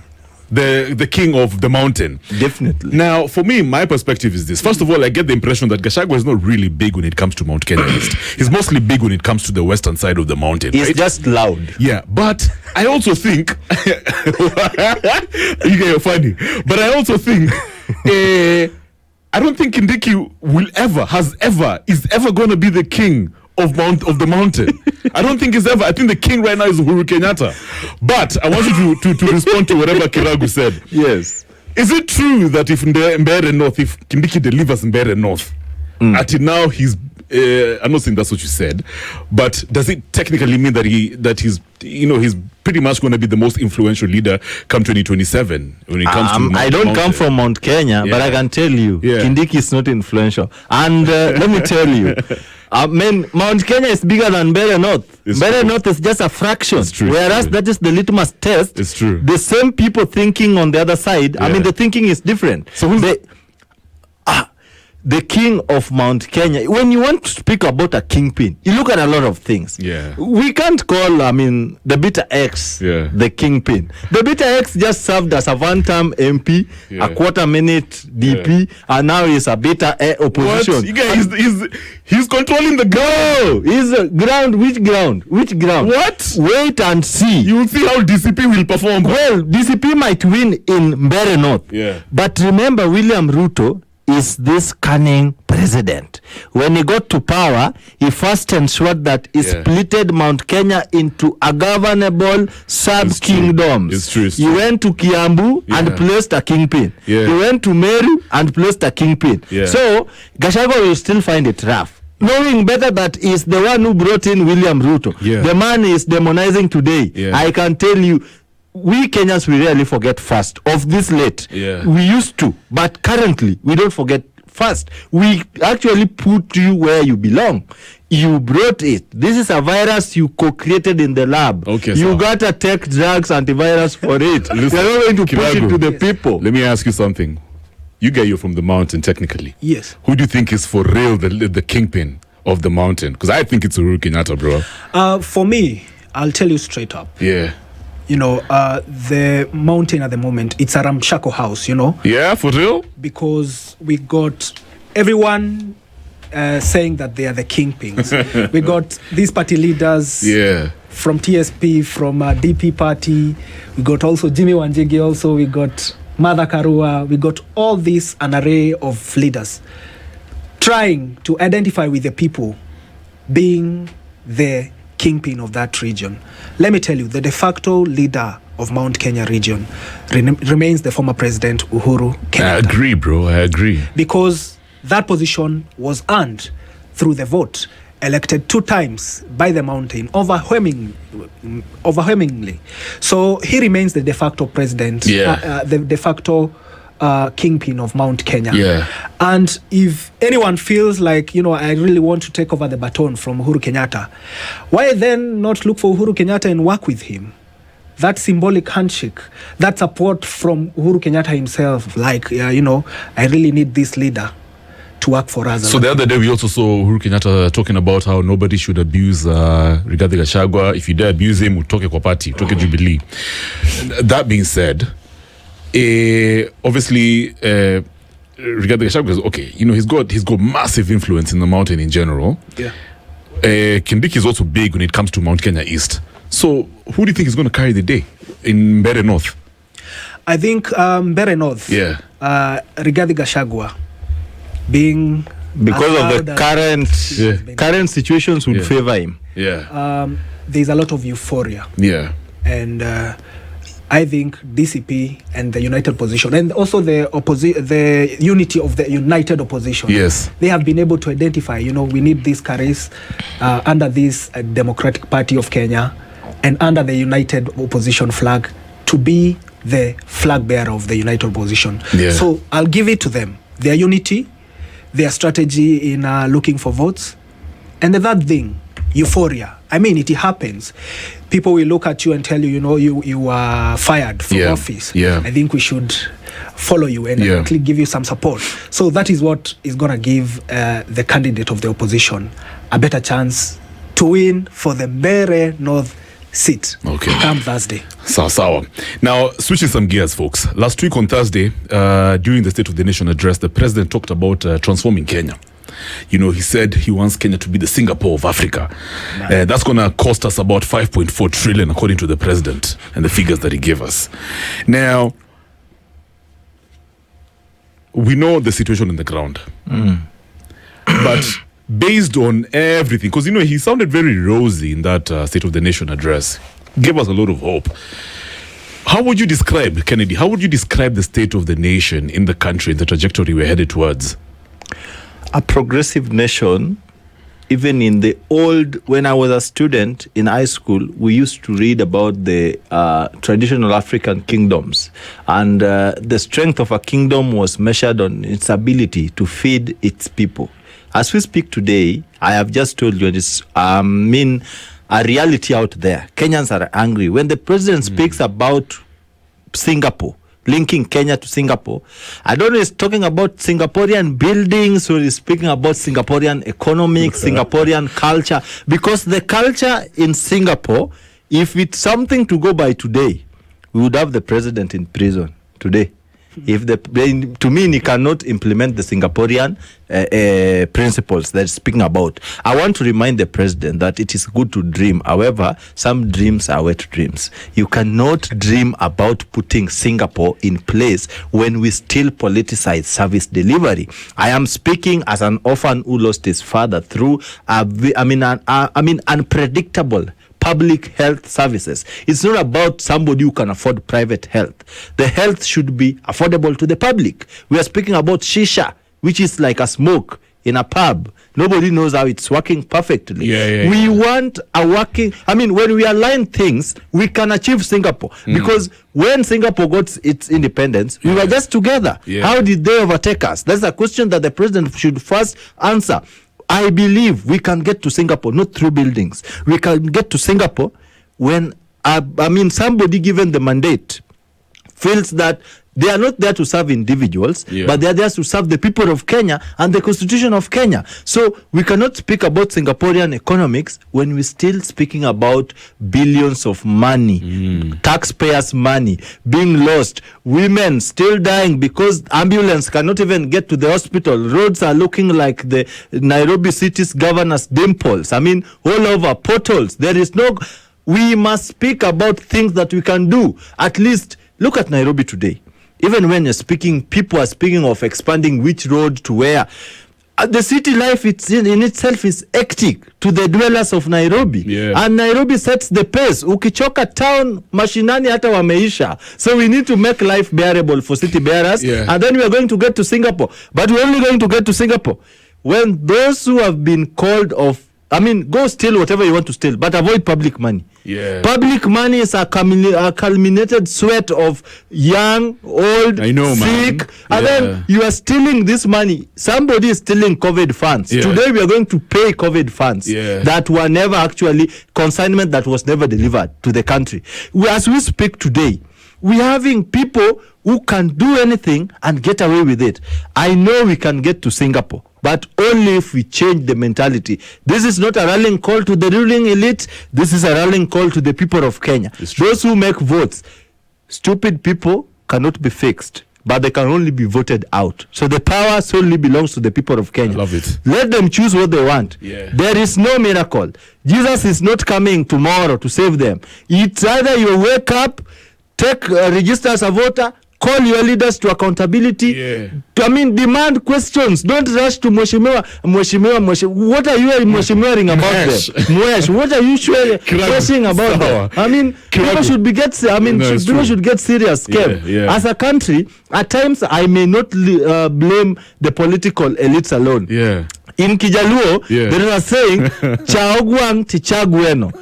The king of the mountain. Definitely. Now, for me, my perspective is this. First of all, I get the impression that Gachagua is not really big when it comes to Mount Kenya East. He's mostly big when it comes to the western side of the mountain. He's just loud. Yeah, but I also think you're funny. But I also think I don't think Kindiki is ever going to be the king of the mountain. I don't think he's ever. I think the king right now is Uhuru Kenyatta. But I want you to respond to whatever Kiragu said. Yes. Is it true that if Mbele North, if Kindiki delivers Mbele North, until now he's I'm not saying that's what you said, but does it technically mean that he's pretty much going to be the most influential leader come 2027 when it comes to I don't come from Mount Kenya, but I can tell you, Kindiki is not influential. And let me tell you, Mount Kenya is bigger than Mbele North. Mbele North is just a fraction, whereas that is the litmus test. It's true. The same people thinking on the other side, I mean, the thinking is different. So who's the king of Mount Kenya? When you want to speak about a kingpin, you look at a lot of things. Yeah. We can't call, the Beta X the kingpin. The Beta X just served as a one-term MP, a quarter-minute DP, and now he's a Beta A opposition. What? You guys, he's controlling the ground. No, he's ground. Which ground? Which ground? What? Wait and see. You will see how DCP will perform. Well, DCP might win in Mbele North. But remember, William Ruto is this cunning president. When he got to power, he first ensured that he splitted Mount Kenya into a governable sub-kingdoms. It's true. He went to Kiambu and placed a kingpin. He went to Meru and placed a kingpin. So, Gachagua will still find it rough, knowing better that he's the one who brought in William Ruto. The man is demonizing today. I can tell you, we Kenyans, we rarely forget fast of this late. We used to, but currently we don't forget fast. We actually put you where you belong. You brought it. This is a virus you co-created in the lab. You got to take drugs, antivirus for it. You're not going to push it to the people. Let me ask you something. You're from the mountain, technically. Yes. Who do you think is for real the kingpin of the mountain? Because I think it's Uhuru Kenyatta, bro. For me, I'll tell you straight up. The mountain at the moment, it's a ramshackle house, Yeah, for real? Because we got everyone saying that they are the kingpins. We got these party leaders from TSP, from DP party. We got also Jimmy Wanjigi also. We got Martha Karua. We got all this, an array of leaders trying to identify with the people being the kingpin of that region. Let me tell you, the de facto leader of Mount Kenya region remains the former president Uhuru Kenyatta. I agree, bro. I agree. Because that position was earned through the vote, elected 2 times by the mountain, overwhelmingly. So he remains the de facto president, the de facto kingpin of Mount Kenya. And if anyone feels like, I really want to take over the baton from Uhuru Kenyatta, why then not look for Uhuru Kenyatta and work with him? That symbolic handshake, that support from Uhuru Kenyatta himself, like, I really need this leader to work for us. So the other day we also saw Uhuru Kenyatta talking about how nobody should abuse Rigathi Gachagua. If you dare abuse him, utoke kwa party, utoke Jubilee. That being said, obviously, Rigathi Gachagua is he's got massive influence in the mountain in general. Kindiki is also big when it comes to Mount Kenya East. So who do you think is going to carry the day in Mbele North? I think Mbele North. Yeah. Rigathi Gachagua being because of the current situations would favor him. Yeah. There's a lot of euphoria. Yeah. And I think DCP and the united position, and also the unity of the united opposition. Yes. They have been able to identify, we need these carries under this Democratic Party of Kenya and under the united opposition flag to be the flag bearer of the united opposition. Yeah. So I'll give it to them. Their unity, their strategy in looking for votes, and the third thing, euphoria. I mean, it happens. People will look at you and tell you, you are fired from office. Yeah. I think we should follow you and actually give you some support. So that is what is going to give the candidate of the opposition a better chance to win for the Mbele North seat come Thursday. Sawa. Now, switching some gears, folks. Last week on Thursday, during the State of the Nation address, the president talked about transforming Kenya. He said he wants Kenya to be the Singapore of Africa. That's going to cost us about 5.4 trillion, according to the president and the figures that he gave us. Now, we know the situation on the ground. But based on everything, because, he sounded very rosy in that State of the Nation address, gave us a lot of hope. How would you describe, Kennedy, how would you describe the state of the nation in the country, the trajectory we're headed towards? A progressive nation. Even in the old, when I was a student in high school, we used to read about the traditional African kingdoms. And the strength of a kingdom was measured on its ability to feed its people. As we speak today, I have just told you, it's a reality out there. Kenyans are angry. When the president speaks about Singapore, linking Kenya to Singapore, I don't know if he's talking about Singaporean buildings or he's speaking about Singaporean economics, Singaporean culture. Because the culture in Singapore, if it's something to go by today, we would have the president in prison today. If to me, he cannot implement the Singaporean principles that he's speaking about. I want to remind the president that it is good to dream. However, some dreams are wet dreams. You cannot dream about putting Singapore in place when we still politicize service delivery. I am speaking as an orphan who lost his father through unpredictable public health services. It's not about somebody who can afford private health. The health should be affordable to the public. We are speaking about shisha, which is like a smoke in a pub. Nobody knows how it's working perfectly. We want a working, when we align things, we can achieve Singapore. Because when Singapore got its independence, we were just together. How did they overtake us? That's a question that the president should first answer. I believe we can get to Singapore, not through buildings. We can get to Singapore when, somebody given the mandate feels that they are not there to serve individuals, but they are there to serve the people of Kenya and the Constitution of Kenya. So we cannot speak about Singaporean economics when we're still speaking about billions of money, taxpayers' money being lost, women still dying because ambulance cannot even get to the hospital. Roads are looking like the Nairobi city's governor's dimples. All over potholes. We must speak about things that we can do. At least look at Nairobi today. Even when you're speaking, people are speaking of expanding which road to where. The city life in itself is hectic to the dwellers of Nairobi. And Nairobi sets the pace. Ukichoka town, mashinani hata wameisha. So we need to make life bearable for city bearers. And then we are going to get to Singapore. But we're only going to get to Singapore when those who have been called off, go steal whatever you want to steal, but avoid public money. Public money is a culminated sweat of young, old, sick, and then you are stealing this money. Somebody is stealing COVID funds. Today we are going to pay COVID funds that were never actually, consignment that was never delivered to the country. As we speak today, we're having people who can do anything and get away with it. I know we can get to Singapore, but only if we change the mentality. This is not a rallying call to the ruling elite. This is a rallying call to the people of Kenya. Those who make votes. Stupid people cannot be fixed. but they can only be voted out. So the power solely belongs to the people of Kenya. I love it. Let them choose what they want. Yeah. There is no miracle. Jesus is not coming tomorrow to save them. It's either you wake up, take register as a voter, call your leaders to accountability. Yeah. Demand questions. Don't rush to Mheshimiwa. What are you Mheshimiwaing about them? Mwesh, what are you questioning about them? People should be people should get serious, Kev. Yeah. As a country, at times I may not blame the political elites alone. Yeah. In Kijaluo, there is a saying, Chaogwang Tichagweno.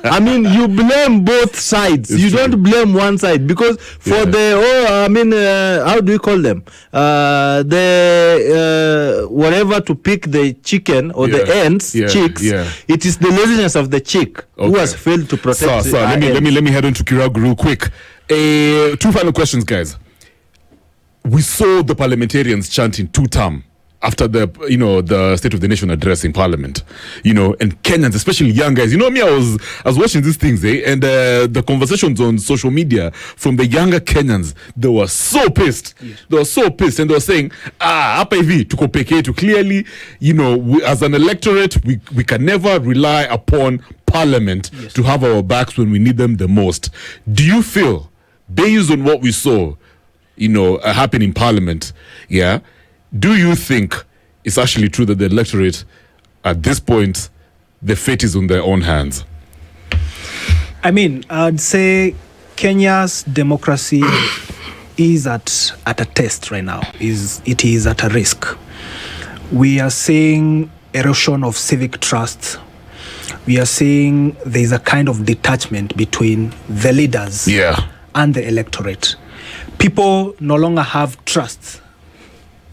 You blame both sides. You don't blame one side, because for how do you call them? Whatever to pick the chicken or the ends, chicks, it is the laziness of the chick who has failed to protect let me head on to Kiragu real quick. 2 final questions, guys. We saw the parliamentarians chanting 2-term after the State of the Nation address in Parliament, and Kenyans, especially young guys. Me, I was watching these things, and the conversations on social media from the younger Kenyans, they were so pissed. Yes. They were so pissed, and they were saying, hapa hivi tuko peke yetu. Clearly, as an electorate, we can never rely upon Parliament to have our backs when we need them the most. Do you feel, based on what we saw, happen in Parliament, do you think it's actually true that the electorate, at this point, the fate is on their own hands? I'd say Kenya's democracy is at a test right now. It is at a risk. We are seeing erosion of civic trust. We are seeing there is a kind of detachment between the leaders and the electorate. People no longer have trust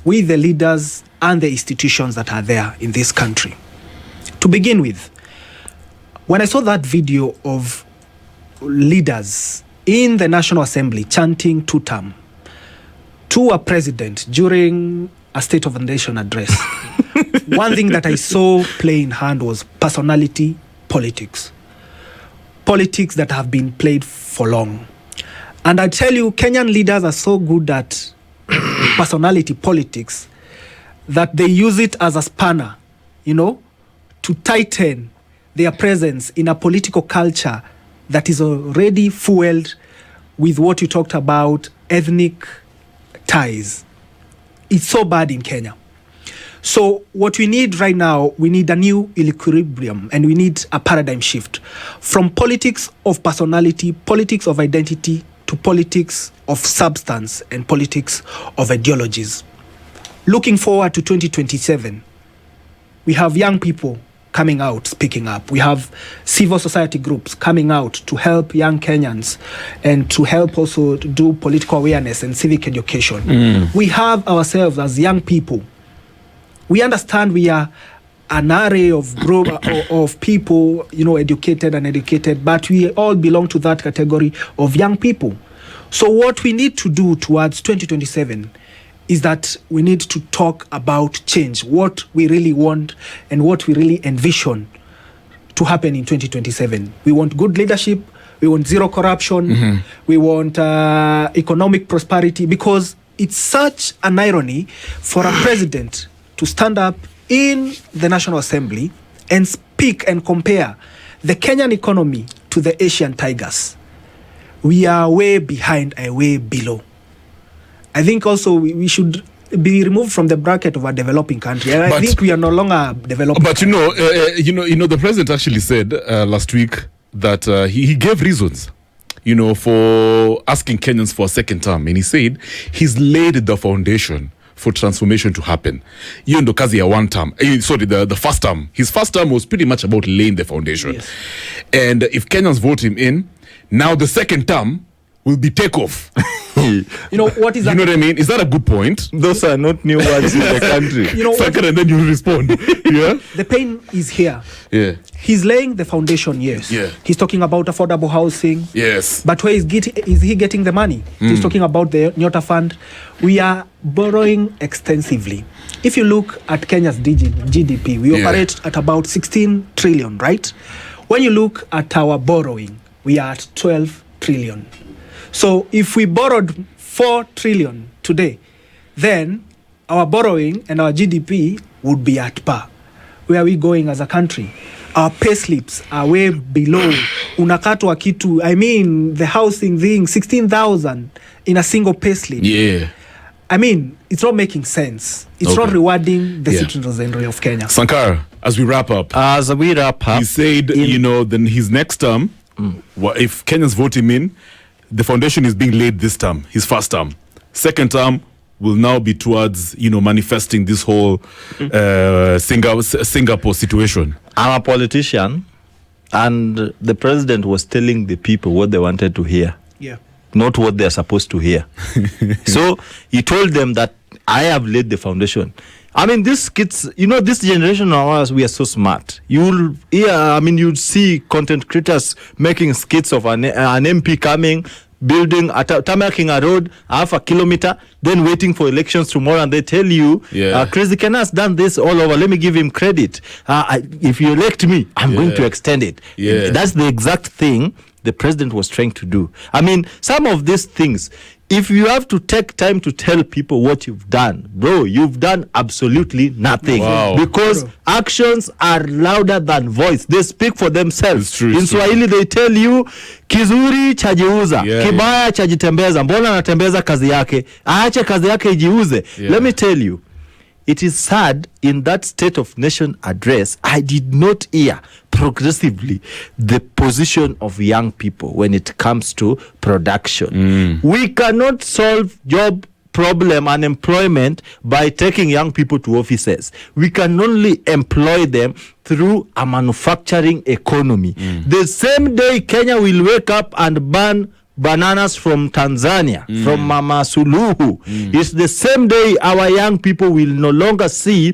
with the leaders and the institutions that are there in this country. To begin with, when I saw that video of leaders in the National Assembly chanting 2-term to a president during a State of the Nation address, one thing that I saw play in hand was personality politics. Politics that have been played for long. And I tell you, Kenyan leaders are so good at personality politics that they use it as a spanner, to tighten their presence in a political culture that is already fueled with what you talked about, ethnic ties. It's so bad in Kenya. So what we need right now, we need a new equilibrium, and we need a paradigm shift from politics of personality, politics of identity, to politics of substance and politics of ideologies. Looking forward to 2027, we have young people coming out, speaking up. We have civil society groups coming out to help young Kenyans and to help also to do political awareness and civic education. We have ourselves as young people. We understand we are an array of group of people, educated and educated, but we all belong to that category of young people. So what we need to do towards 2027 is that we need to talk about change, what we really want and what we really envision to happen in 2027. We want good leadership, we want zero corruption, we want economic prosperity, because it's such an irony for a president to stand up in the National Assembly and speak and compare the Kenyan economy to the Asian tigers. We are way behind and way below. I think also we should be removed from the bracket of a developing country. And I think we are no longer developing. But the president actually said last week that he gave reasons, for asking Kenyans for a second term, and he said he's laid the foundation for transformation to happen. Ndo kazi ya one term. The first term. His first term was pretty much about laying the foundation. Yes. And if Kenyans vote him in, now the second term will be takeoff. What is that? You know what I mean? Is that a good point? Those are not new words in the country. Second, and then you respond. Yeah. The pain is here. Yeah. He's laying the foundation, yes. Yeah. He's talking about affordable housing. Yes. But where is he getting the money? He's talking about the Nyota Fund. We are borrowing extensively. If you look at Kenya's GDP, we operate at about 16 trillion, right? When you look at our borrowing, we are at 12 trillion. So if we borrowed 4 trillion today, then our borrowing and our GDP would be at par. Where are we going as a country? Our pay slips are way below. Unakatwa kitu, I mean, the housing thing, 16,000 in a single pay slip. Yeah. I mean, it's not making sense. It's not rewarding the citizens of Kenya. Sankara, as we wrap up, he said, then his next term, if Kenyans vote him in, the foundation is being laid this term, his first term. Second term will now be towards, manifesting this whole Singapore situation. I'm a politician, and the president was telling the people what they wanted to hear. Yeah. Not what they're supposed to hear. So he told them that I have laid the foundation. I mean, these kids, this generation of ours, we are so smart. You'll see content creators making skits of an MP coming, building, tarmacking a road, half a kilometer, then waiting for elections tomorrow, and they tell you, Crazy Ken has done this all over. Let me give him credit. If you elect me, I'm going to extend it. Yeah. That's the exact thing the president was trying to do. I mean, some of these things, if you have to take time to tell people what you've done, bro, you've done absolutely nothing. Wow. Because actions are louder than voice. They speak for themselves. It's true, In Swahili, they tell you, kizuri chajiuza, kibaya chajitembeza, mbona anatembeza kazi yake, aache kazi yake ijiuze. Let me tell you, it is sad, in that State of Nation address, I did not hear progressively the position of young people when it comes to production. We cannot solve job problem, unemployment, by taking young people to offices. We can only employ them through a manufacturing economy. The same day Kenya will wake up and ban bananas from Tanzania, from Mama Suluhu, it's the same day our young people will no longer see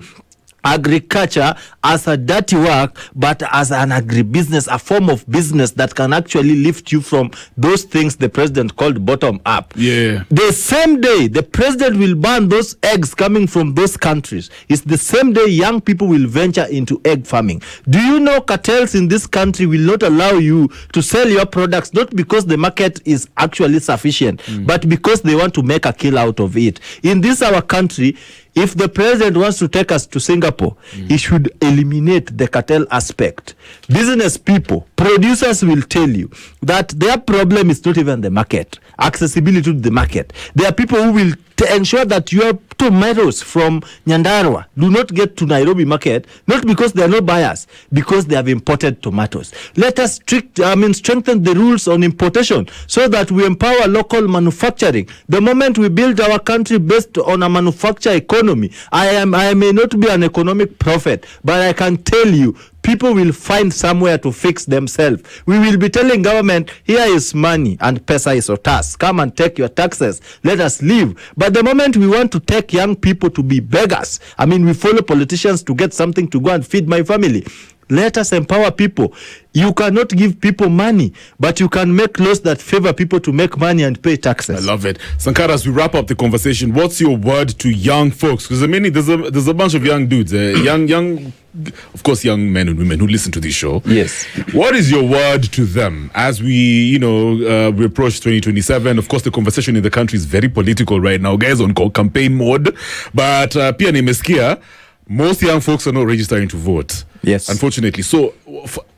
agriculture as a dirty work, but as an agribusiness, a form of business that can actually lift you from those things the president called bottom up. Yeah. The same day the president will ban those eggs coming from those countries, it's the same day young people will venture into egg farming. Do you know cartels in this country will not allow you to sell your products, not because the market is actually sufficient, but because they want to make a kill out of it. In this our country, if the president wants to take us to Singapore, he should eliminate the cartel aspect. Business people, producers will tell you that their problem is not even the market, accessibility to the market. There are people who will ensure that your tomatoes from Nyandarua do not get to Nairobi market, not because they are not buyers, because they have imported tomatoes. Let us strengthen the rules on importation so that we empower local manufacturing. The moment we build our country based on a manufacture economy, I may not be an economic prophet, but I can tell you, people will find somewhere to fix themselves. We will be telling government, here is money and Pessah is otas. Come and take your taxes. Let us live. But the moment we want to take young people to be beggars, we follow politicians to get something to go and feed my family. Let us empower people. You cannot give people money, but you can make laws that favor people to make money and pay taxes. I love it. Sankara, as we wrap up the conversation, what's your word to young folks? Because there's a bunch of young dudes, young, of course, young men and women who listen to this show. Yes. What is your word to them as we, we approach 2027? Of course, the conversation in the country is very political right now. Guys on campaign mode, but pia nimesikia, most young folks are not registering to vote. Yes. Unfortunately. So,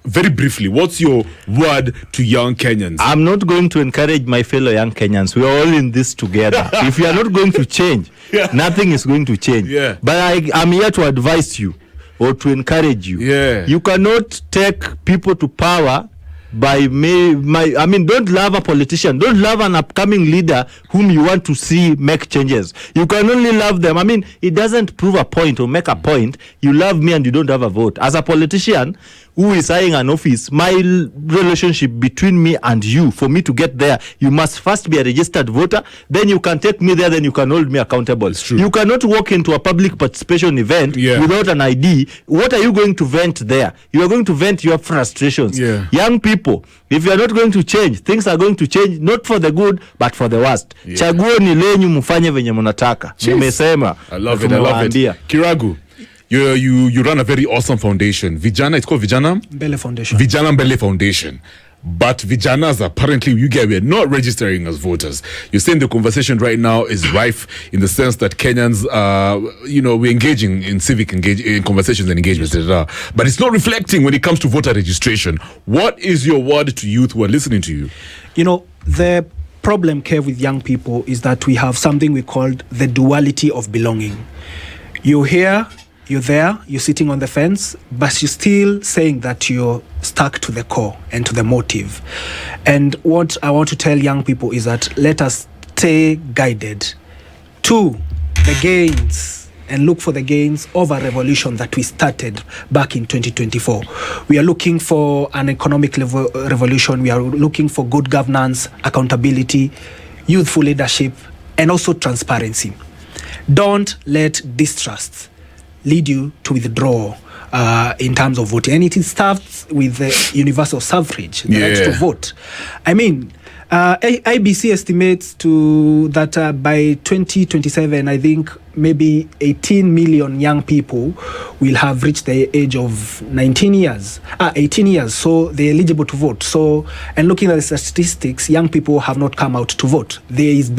very briefly, what's your word to young Kenyans? I'm not going to encourage my fellow young Kenyans. We are all in this together. If you are not going to change, nothing is going to change. Yeah. But I'm here to advise you or to encourage you. Yeah. You cannot take people to power by don't love a politician, don't love an upcoming leader whom you want to see make changes. You can only love them. It doesn't prove a point or make a point. You love me and you don't have a vote. As a politician who is eyeing an office, my relationship between me and you, for me to get there, you must first be a registered voter, then you can take me there, then you can hold me accountable. You cannot walk into a public participation event without an ID. What are you going to vent there? You are going to vent your frustrations. Young people, if you are not going to change, things are going to change, not for the good, but for the worst. Chaguo ni lenyu mufanye venye mnataka. Nimesema. I love it. Kiragu, you run a very awesome foundation. Vijana, it's called Vijana? Mbele Foundation. Vijana Mbele Foundation. But Vijanas, apparently, you guys were not registering as voters. You're saying the conversation right now is rife in the sense that Kenyans, we're engaging in civic in conversations and engagements, but it's not reflecting when it comes to voter registration. What is your word to youth who are listening to you? The problem, Kev, with young people is that we have something we call the duality of belonging. You're here, you're there, you're sitting on the fence, but you're still saying that you're stuck to the core and to the motive. And what I want to tell young people is that let us stay guided to the gains and look for the gains of a revolution that we started back in 2024. We are looking for an economic revolution. We are looking for good governance, accountability, youthful leadership, and also transparency. Don't let distrust lead you to withdraw in terms of voting. And it starts with the universal suffrage, the right to vote. I mean, IBC estimates that by 2027, I think maybe 18 million young people will have reached the age of 18 years, so they're eligible to vote. So, and looking at the statistics, young people have not come out to vote. There is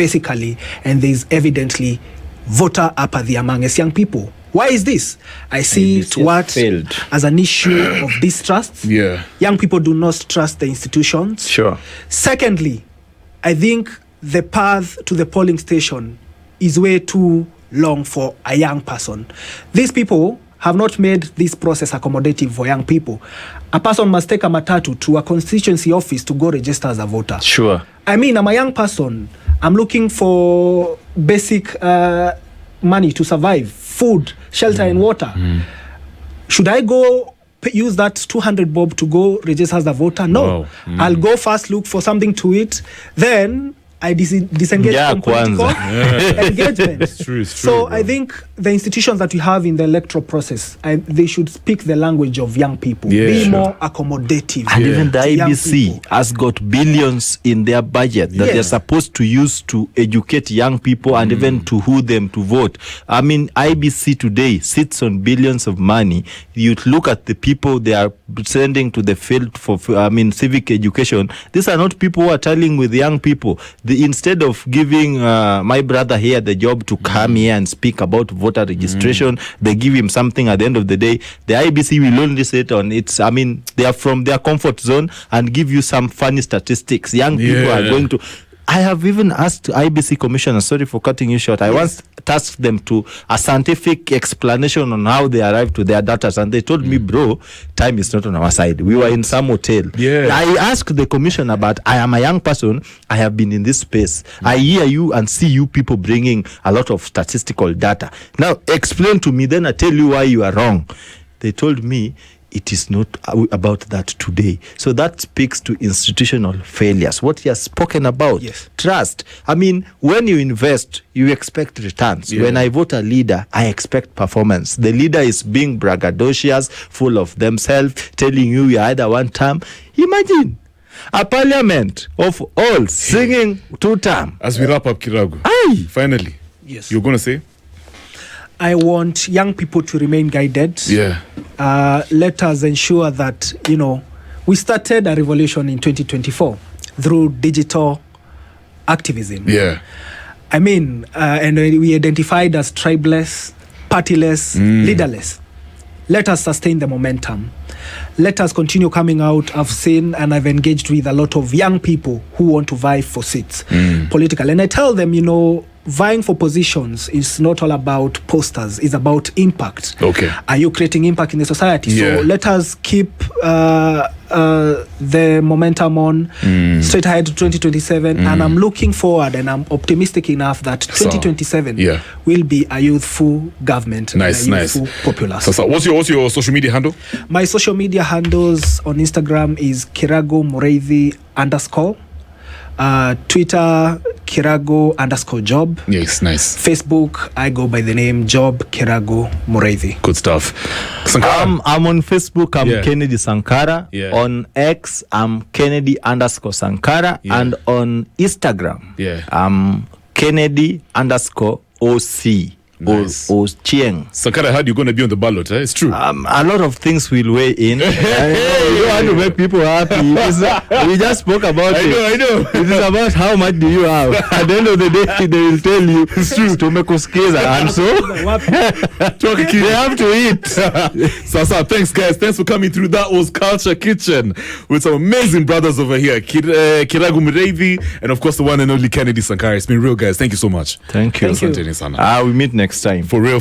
evidently voter apathy among us young people. Why is this? I see it as an issue of distrust. Young people do not trust the institutions. Sure. Secondly, I think the path to the polling station is way too long for a young person. These people have not made this process accommodative for young people. A person must take a matatu to a constituency office to go register as a voter. Sure. I mean, I'm a young person. I'm looking for basic money to survive, food, shelter, and water. Should I go use that 200 bob to go register as a voter? No. I'll go first look for something to eat, then I disengage from political engagement. It's true, so bro. I think the institutions that we have in the electoral process, they should speak the language of young people. Be more accommodative. And even the IBC has got billions in their budget that they're supposed to use to educate young people and even to who them to vote. I mean, IBC today sits on billions of money. You look at the people they are sending to the field for civic education. These are not people who are telling with young people. Instead of giving my brother here the job to come here and speak about voter registration, they give him something at the end of the day. The IBC will only sit on it. I mean, they are from their comfort zone and give you some funny statistics. Young people are going to... I have even asked IBC commissioner, sorry for cutting you short, I once tasked them to a scientific explanation on how they arrived to their data, and they told me, bro, time is not on our side. We were in some hotel. I asked the commissioner, but I am a young person, I have been in this space. I hear you and see you people bringing a lot of statistical data. Now, explain to me, then I tell you why you are wrong. They told me, it is not about that today. So that speaks to institutional failures. What he has spoken about, trust. I mean, when you invest, you expect returns. When I vote a leader, I expect performance. The leader is being braggadocious, full of themselves, telling you are either one term. Imagine a parliament of all singing 2 term. As we wrap up, Kiragu, finally, you're going to say? I want young people to remain guided. Let us ensure that, we started a revolution in 2024 through digital activism. I mean, and we identified as tribeless, partyless, leaderless. Let us sustain the momentum. Let us continue coming out. I've seen and I've engaged with a lot of young people who want to vie for seats, political. And I tell them, vying for positions is not all about posters, it's about impact. Are you creating impact in the society? So let us keep the momentum on straight ahead to 2027. And I'm looking forward and I'm optimistic enough that 2027 will be a youthful government. Nice. Populace. So what's your social media handle? My social media handles on Instagram is Kiragu Muriithi _ Twitter, Kiragu _job. Yes, nice. Facebook, I go by the name Job Kiragu Muriithi. Good stuff. Sankara. I'm on Facebook, I'm Kennedy Sankara. On X, I'm Kennedy _Sankara. And on Instagram, I'm Kennedy _OC. Nice. or Chieng. Sankara, I heard you're going to be on the ballot. It's true. A lot of things will weigh in. I know, you want to make people happy. We just spoke about it. I know. It is about how much do you have. At the end of the day, they will tell you it's true. And so they have to eat. Sasa, thanks guys. Thanks for coming through. That was Culture Kitchen with some amazing brothers over here. Kiragu Muriithi and of course the one and only Kennedy Sankara. It's been real, guys. Thank you so much. Thank you. Thank you. We meet next time. For real.